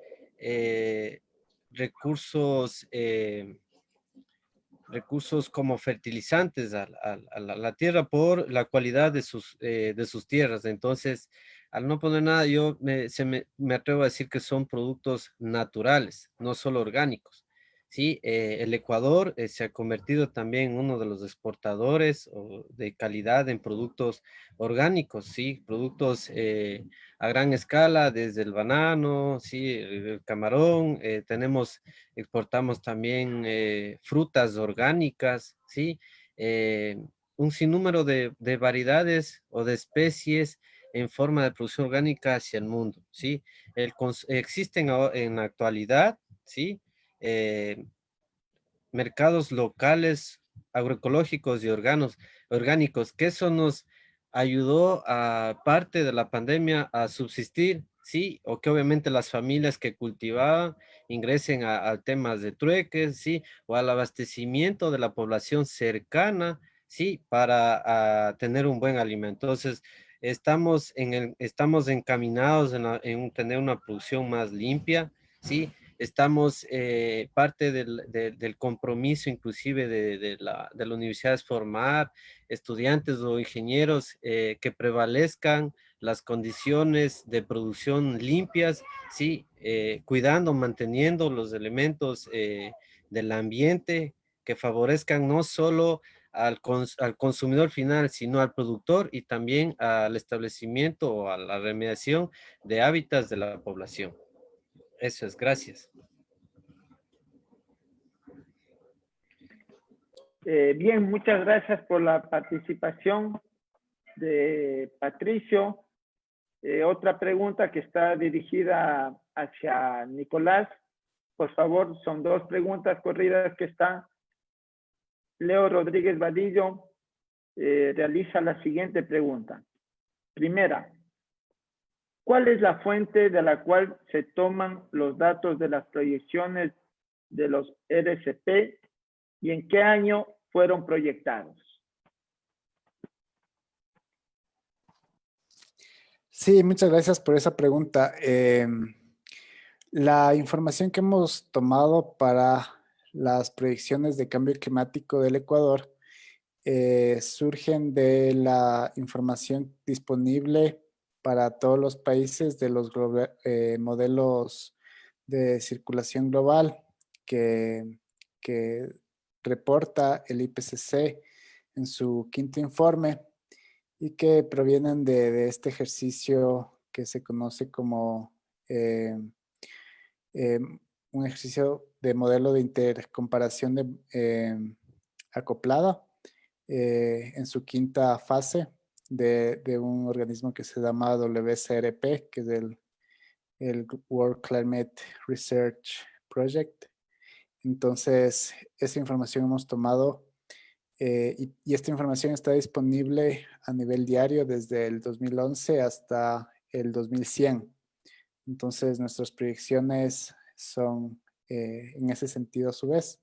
recursos, recursos como fertilizantes a la tierra por la cualidad de sus tierras. Entonces, al no poner nada, me atrevo a decir que son productos naturales, no solo orgánicos. Sí, el Ecuador se ha convertido también en uno de los exportadores de calidad en productos orgánicos, sí, productos a gran escala, desde el banano, sí, el camarón, exportamos también frutas orgánicas, sí, un sinnúmero de variedades o de especies en forma de producción orgánica hacia el mundo, sí. Existen en la actualidad, sí, mercados locales, agroecológicos y orgánicos, que eso nos ayudó a parte de la pandemia a subsistir, sí, o que obviamente las familias que cultivaban ingresen a temas de trueques, sí, o al abastecimiento de la población cercana, sí, para tener un buen alimento. Entonces, estamos encaminados en tener una producción más limpia, sí. Estamos, parte del compromiso inclusive de la universidad es formar estudiantes o ingenieros que prevalezcan las condiciones de producción limpias, sí, cuidando, manteniendo los elementos del ambiente que favorezcan no solo al consumidor final, sino al productor y también al establecimiento o a la remediación de hábitats de la población. Eso es, gracias. Bien, muchas gracias por la participación de Patricio. Otra pregunta que está dirigida hacia Nicolás. Por favor, son dos preguntas corridas que están. Leo Rodríguez Vadillo realiza la siguiente pregunta. Primera, ¿cuál es la fuente de la cual se toman los datos de las proyecciones de los RCP y en qué año fueron proyectados? Sí, muchas gracias por esa pregunta. La información que hemos tomado para las proyecciones de cambio climático del Ecuador surgen de la información disponible para todos los países de los modelos de circulación global que reporta el IPCC en su quinto informe y que provienen de este ejercicio que se conoce como un ejercicio de modelo de intercomparación acoplada en su quinta fase de un organismo que se llama WCRP, que es el World Climate Research Project. Entonces, esa información hemos tomado y esta información está disponible a nivel diario desde el 2011 hasta el 2100. Entonces, nuestras proyecciones son en ese sentido a su vez.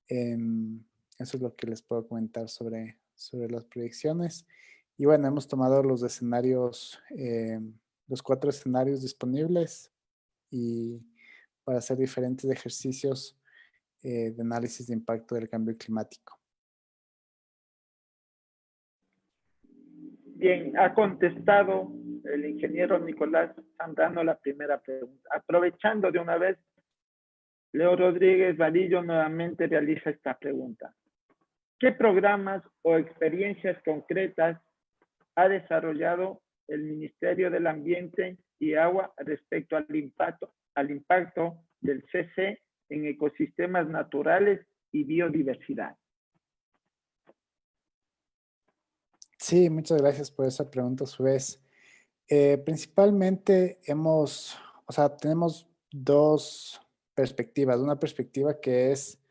Eso es lo que les puedo comentar sobre las proyecciones. Y bueno, hemos tomado los escenarios, los 4 escenarios disponibles y para hacer diferentes ejercicios de análisis de impacto del cambio climático. Bien, ha contestado el ingeniero Nicolás Zambrano la primera pregunta. Aprovechando de una vez, Leo Rodríguez Vadillo nuevamente realiza esta pregunta. ¿Qué programas o experiencias concretas ha desarrollado el Ministerio del Ambiente y Agua respecto al impacto del CC en ecosistemas naturales y biodiversidad? Sí, muchas gracias por esa pregunta a su vez. Principalmente tenemos 2 perspectivas. Una perspectiva que es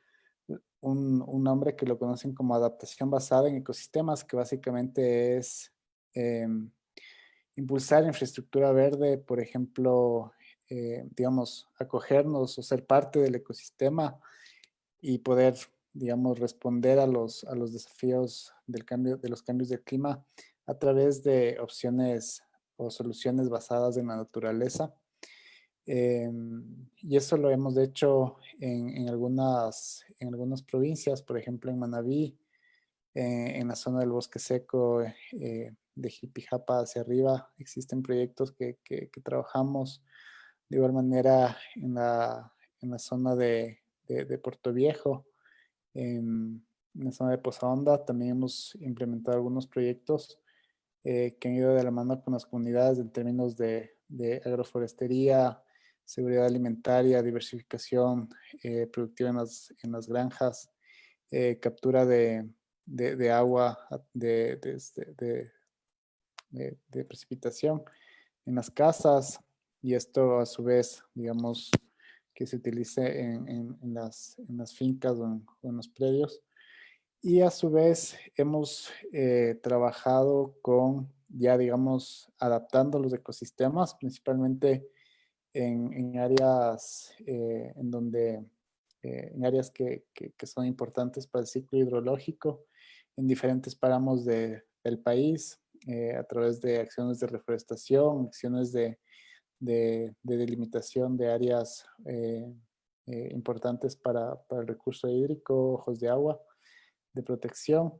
un nombre que lo conocen como adaptación basada en ecosistemas, que básicamente es impulsar infraestructura verde, por ejemplo, digamos, acogernos o ser parte del ecosistema y poder, digamos, responder a los desafíos de los cambios del clima a través de opciones o soluciones basadas en la naturaleza. Y eso lo hemos hecho en algunas provincias, por ejemplo en Manabí, en la zona del bosque seco, de Jipijapa hacia arriba, existen proyectos que trabajamos. De igual manera en la zona de Puerto Viejo, en la zona de Poza Honda, también hemos implementado algunos proyectos que han ido de la mano con las comunidades en términos de agroforestería, seguridad alimentaria, diversificación productiva en las granjas, captura de agua, de precipitación en las casas, y esto a su vez, digamos, que se utilice en las fincas o en los predios. Y a su vez hemos trabajado con, ya digamos, adaptando los ecosistemas, principalmente en áreas en áreas que son importantes para el ciclo hidrológico, en diferentes páramos del país, a través de acciones de reforestación, acciones de delimitación de áreas importantes para el recurso hídrico, ojos de agua, de protección,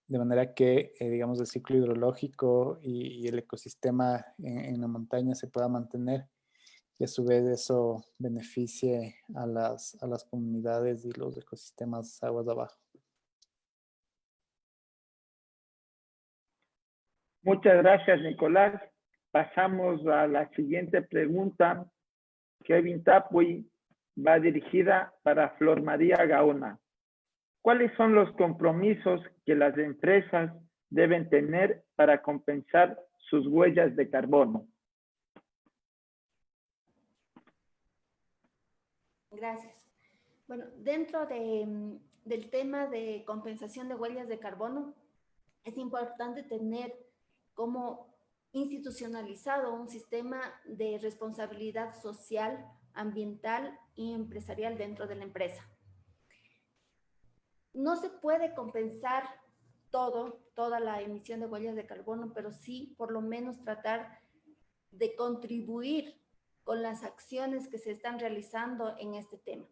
de manera que, digamos, el ciclo hidrológico y el ecosistema en la montaña se pueda mantener, y a su vez eso beneficie a las comunidades y los ecosistemas aguas abajo. Muchas gracias, Nicolás. Pasamos a la siguiente pregunta. Kevin Tapui va dirigida para Flor María Gaona. ¿Cuáles son los compromisos que las empresas deben tener para compensar sus huellas de carbono? Gracias. Bueno, dentro del tema de compensación de huellas de carbono, es importante tener como institucionalizado un sistema de responsabilidad social, ambiental y empresarial dentro de la empresa. No se puede compensar toda la emisión de huellas de carbono, pero sí por lo menos tratar de contribuir con las acciones que se están realizando en este tema.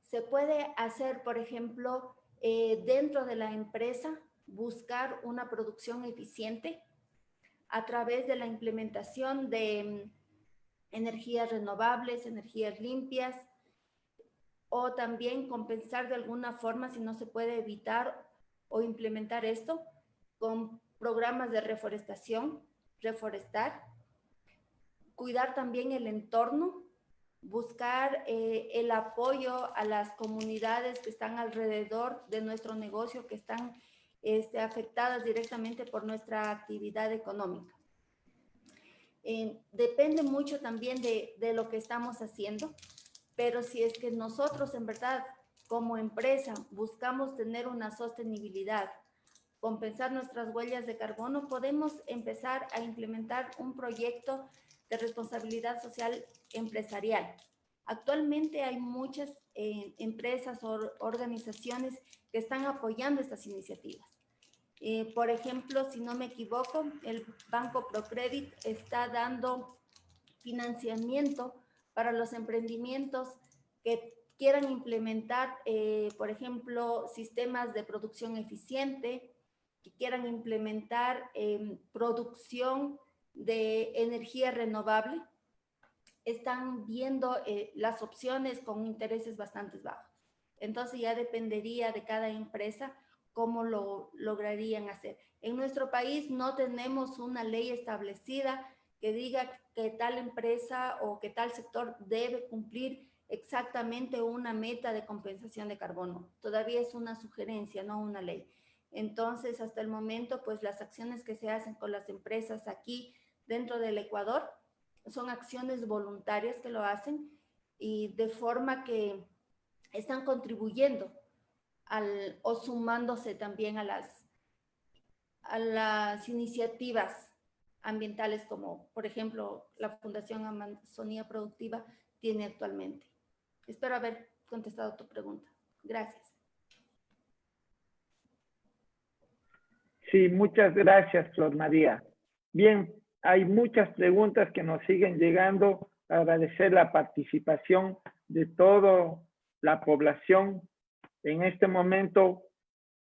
Se puede hacer, por ejemplo, dentro de la empresa, buscar una producción eficiente a través de la implementación de energías renovables, energías limpias, o también compensar de alguna forma, si no se puede evitar o implementar esto, con programas de reforestación, reforestar, cuidar también el entorno, buscar el apoyo a las comunidades que están alrededor de nuestro negocio, que están afectadas directamente por nuestra actividad económica. Depende mucho también de lo que estamos haciendo, pero si es que nosotros en verdad como empresa buscamos tener una sostenibilidad, compensar nuestras huellas de carbono, podemos empezar a implementar un proyecto de responsabilidad social empresarial. Actualmente hay muchas empresas o organizaciones que están apoyando estas iniciativas. Por ejemplo, si no me equivoco, el Banco Procredit está dando financiamiento para los emprendimientos que quieran implementar, por ejemplo, sistemas de producción eficiente, que quieran implementar producción de energía renovable. Están viendo las opciones con intereses bastante bajos. Entonces ya dependería de cada empresa cómo lo lograrían hacer. En nuestro país no tenemos una ley establecida que diga que tal empresa o que tal sector debe cumplir exactamente una meta de compensación de carbono. Todavía es una sugerencia, no una ley. Entonces, hasta el momento, pues las acciones que se hacen con las empresas aquí dentro del Ecuador son acciones voluntarias que lo hacen y de forma que están contribuyendo o sumándose también a las iniciativas ambientales como, por ejemplo, la Fundación Amazonía Productiva tiene actualmente. Espero haber contestado tu pregunta. Gracias. Sí, muchas gracias, Flor María. Bien, hay muchas preguntas que nos siguen llegando. Agradecer la participación de toda la población. En este momento,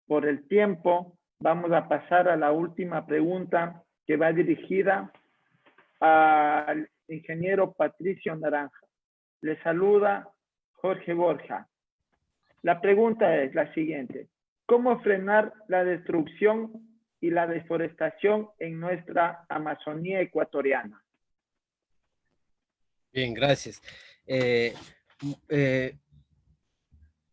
por el tiempo, vamos a pasar a la última pregunta que va dirigida al ingeniero Patricio Naranja. Le saluda Jorge Borja. La pregunta es la siguiente. ¿Cómo frenar la destrucción y la deforestación en nuestra Amazonía ecuatoriana? Bien, gracias.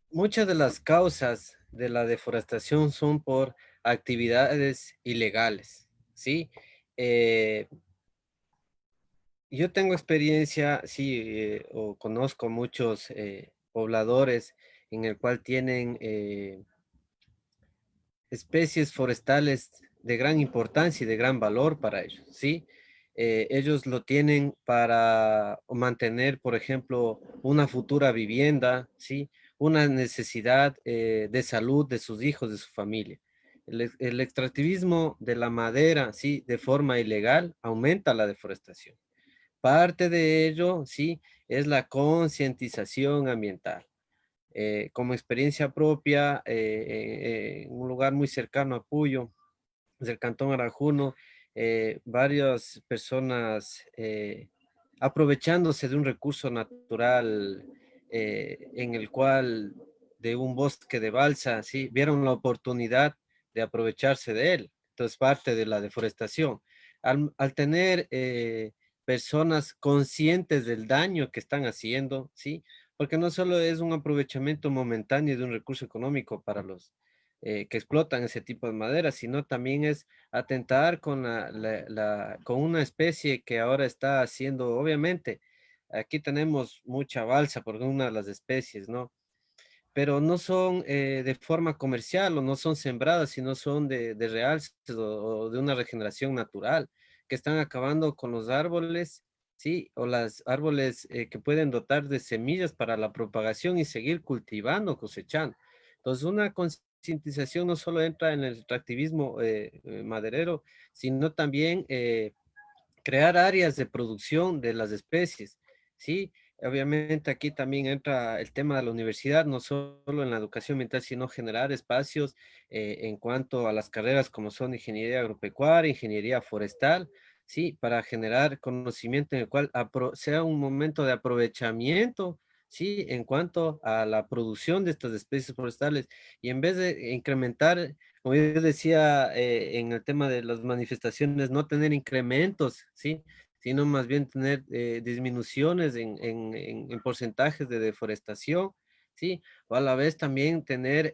Muchas de las causas de la deforestación son por actividades ilegales, ¿sí? Yo tengo experiencia, sí, o conozco muchos pobladores en el cual tienen especies forestales de gran importancia y de gran valor para ellos, ¿sí? Ellos lo tienen para mantener, por ejemplo, una futura vivienda, ¿sí? Una necesidad de salud de sus hijos, de su familia. El extractivismo de la madera, ¿sí? De forma ilegal, aumenta la deforestación. Parte de ello, sí, es la concientización ambiental. Como experiencia propia, en un lugar muy cercano a Puyo, del Cantón Arajuno, varias personas aprovechándose de un recurso natural en el cual de un bosque de balsa, ¿sí? Vieron la oportunidad de aprovecharse de él. Entonces, parte de la deforestación. Al tener personas conscientes del daño que están haciendo, ¿sí? Porque no solo es un aprovechamiento momentáneo de un recurso económico para los que explotan ese tipo de madera, sino también es atentar con, con una especie que ahora está haciendo, obviamente, aquí tenemos mucha balsa por una de las especies, ¿no? Pero no son de forma comercial o no son sembradas, sino son de realce o de una regeneración natural, que están acabando con los árboles, ¿sí? O los árboles que pueden dotar de semillas para la propagación y seguir cultivando, cosechando. Entonces, una concientización no solo entra en el extractivismo maderero, sino también crear áreas de producción de las especies, ¿sí? Obviamente aquí también entra el tema de la universidad, no solo en la educación ambiental, sino generar espacios en cuanto a las carreras como son ingeniería agropecuaria, ingeniería forestal, ¿sí? Para generar conocimiento en el cual sea un momento de aprovechamiento, ¿sí? En cuanto a la producción de estas especies forestales y en vez de incrementar, como yo decía en el tema de las manifestaciones, no tener incrementos, ¿sí? Sino más bien tener disminuciones en porcentajes de deforestación, ¿sí? O a la vez también tener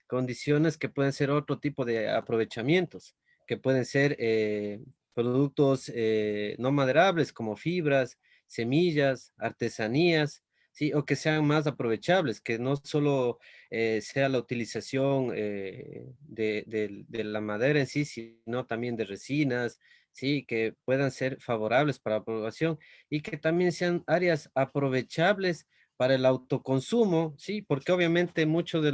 condiciones que pueden ser otro tipo de aprovechamientos, que pueden ser productos no maderables como fibras, semillas, artesanías, ¿sí? O que sean más aprovechables, que no solo sea la utilización de la madera en sí, sino también de resinas, ¿sí? Que puedan ser favorables para la población y que también sean áreas aprovechables para el autoconsumo, ¿sí? Porque obviamente muchos de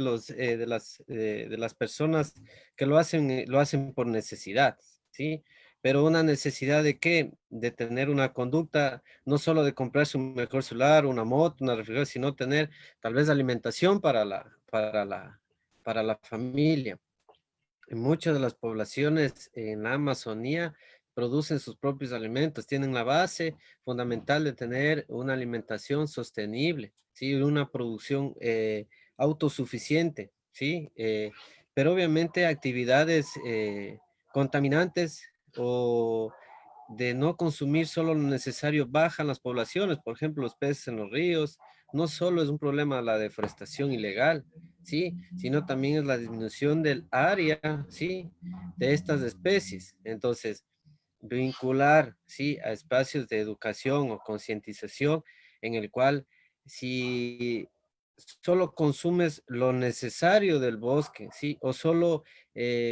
las personas que lo hacen por necesidad, ¿sí? Pero una necesidad de qué? De tener una conducta, no solo de comprarse un mejor celular, una moto, una refrigeradora, sino tener tal vez alimentación para la familia. En muchas de las poblaciones en la Amazonía producen sus propios alimentos, tienen la base fundamental de tener una alimentación sostenible, ¿sí? Una producción autosuficiente, ¿sí? Pero obviamente actividades contaminantes o de no consumir solo lo necesario bajan las poblaciones, por ejemplo, los peces en los ríos, no solo es un problema la deforestación ilegal, ¿sí? Sino también es la disminución del área, ¿sí? De estas especies. Entonces, vincular, ¿sí? A espacios de educación o concientización en el cual si solo consumes lo necesario del bosque, ¿sí? O solo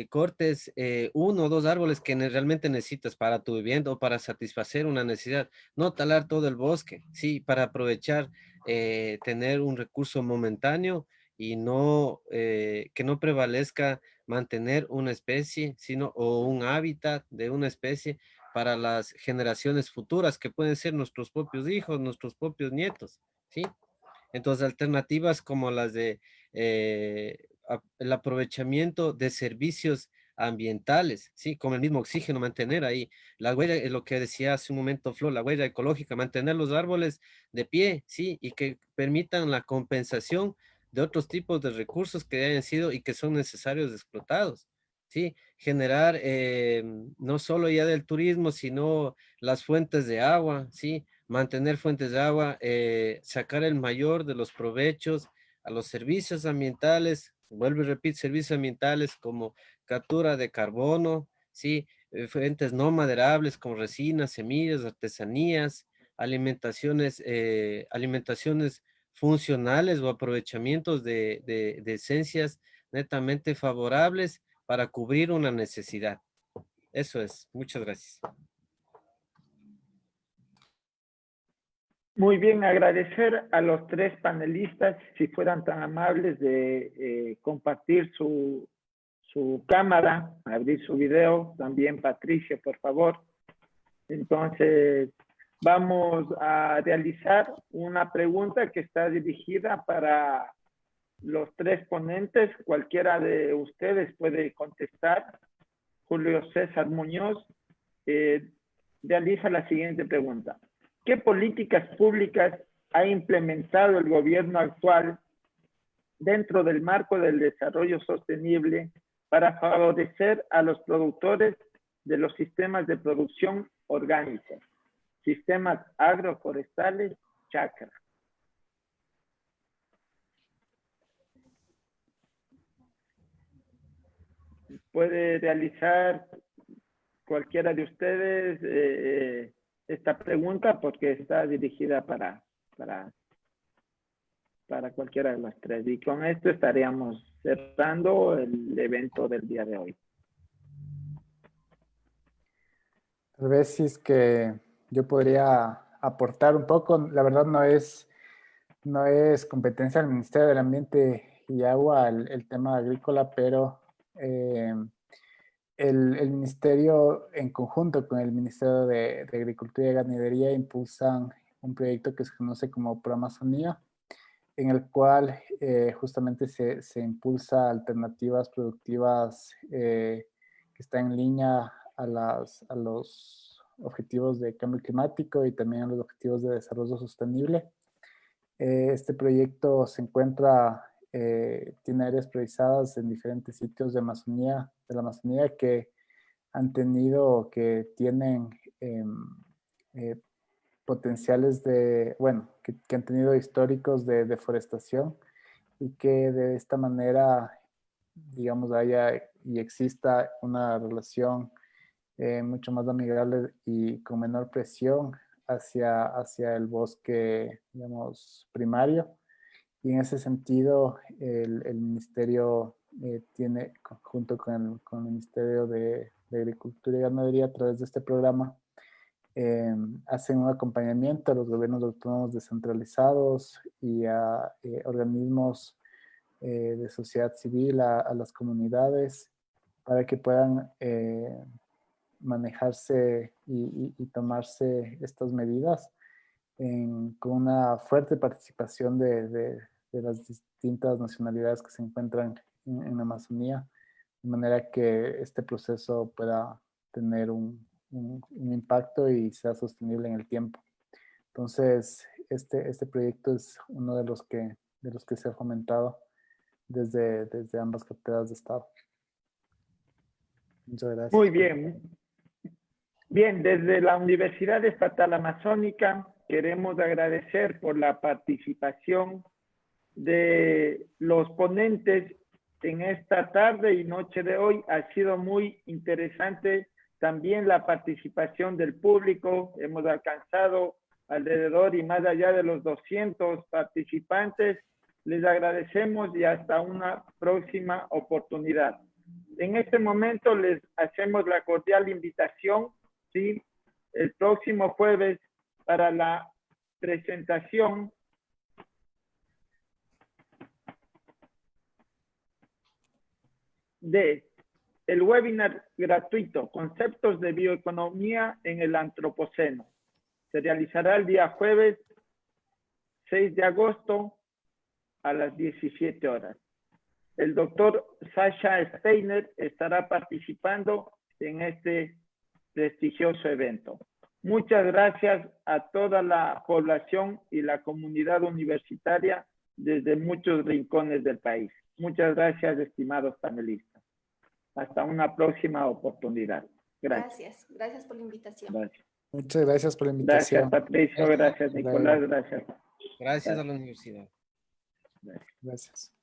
cortes uno o dos árboles que realmente necesitas para tu vivienda o para satisfacer una necesidad, no talar todo el bosque, ¿sí? Para aprovechar, tener un recurso momentáneo y no, que no prevalezca mantener una especie, sino o un hábitat de una especie para las generaciones futuras, que pueden ser nuestros propios hijos, nuestros propios nietos, ¿sí? Entonces, alternativas como las de el aprovechamiento de servicios ambientales, ¿sí? Como el mismo oxígeno, mantener ahí la huella, es lo que decía hace un momento Flor, la huella ecológica, mantener los árboles de pie, ¿sí? Y que permitan la compensación de otros tipos de recursos que hayan sido y que son necesarios explotados, ¿sí? Generar no solo ya del turismo, sino las fuentes de agua, ¿sí? Mantener fuentes de agua, sacar el mayor de los provechos a los servicios ambientales, vuelvo y repito, servicios ambientales como captura de carbono, ¿sí? Fuentes no maderables como resinas, semillas, artesanías, alimentaciones funcionales o aprovechamientos de esencias netamente favorables para cubrir una necesidad. Eso es. Muchas gracias. Muy bien, agradecer a los tres panelistas si fueran tan amables de compartir su cámara, abrir su video. También Patricia, por favor. Entonces, vamos a realizar una pregunta que está dirigida para los tres ponentes. Cualquiera de ustedes puede contestar. Julio César Muñoz realiza la siguiente pregunta. ¿Qué políticas públicas ha implementado el gobierno actual dentro del marco del desarrollo sostenible para favorecer a los productores de los sistemas de producción orgánica, sistemas agroforestales, chacra? Puede realizar cualquiera de ustedes esta pregunta porque está dirigida para cualquiera de las tres. Y con esto estaríamos cerrando el evento del día de hoy. Tal vez si es que yo podría aportar un poco, la verdad no es competencia del Ministerio del Ambiente y Agua el tema agrícola, pero el Ministerio en conjunto con el Ministerio de Agricultura y Ganadería impulsan un proyecto que se conoce como ProAmazonía, en el cual justamente se impulsa alternativas productivas que están en línea a los objetivos de cambio climático y también a los objetivos de desarrollo sostenible. Este proyecto se encuentra, tiene áreas priorizadas en diferentes sitios de la Amazonía que han tenido, que tienen potenciales que han tenido históricos de deforestación y que de esta manera, digamos, haya y exista una relación mucho más amigable y con menor presión hacia el bosque, digamos, primario. Y en ese sentido, el ministerio tiene, junto con el Ministerio de Agricultura y Ganadería, a través de este programa, hacen un acompañamiento a los gobiernos autónomos descentralizados y a organismos de sociedad civil, a las comunidades, para que puedan manejarse y tomarse estas medidas con una fuerte participación de las distintas nacionalidades que se encuentran en la Amazonía, de manera que este proceso pueda tener un impacto y sea sostenible en el tiempo. Entonces, este proyecto es uno de los que se ha fomentado desde ambas carteras de Estado. Muchas gracias. Muy bien. Bien, desde la Universidad Estatal Amazónica queremos agradecer por la participación de los ponentes en esta tarde y noche de hoy. Ha sido muy interesante también la participación del público. Hemos alcanzado alrededor y más allá de los 200 participantes. Les agradecemos y hasta una próxima oportunidad. En este momento les hacemos la cordial invitación, ¿sí?, el próximo jueves para la presentación de el webinar gratuito Conceptos de Bioeconomía en el Antropoceno. Se realizará el día jueves 6 de agosto a las 17 horas. El doctor Sasha Steiner estará participando en este prestigioso evento. Muchas gracias a toda la población y la comunidad universitaria desde muchos rincones del país. Muchas gracias, estimados panelistas. Hasta una próxima oportunidad. Gracias. Gracias por la invitación. Gracias. Muchas gracias por la invitación. Gracias, Patricio. Gracias, Nicolás. Gracias. Gracias a la universidad. Gracias.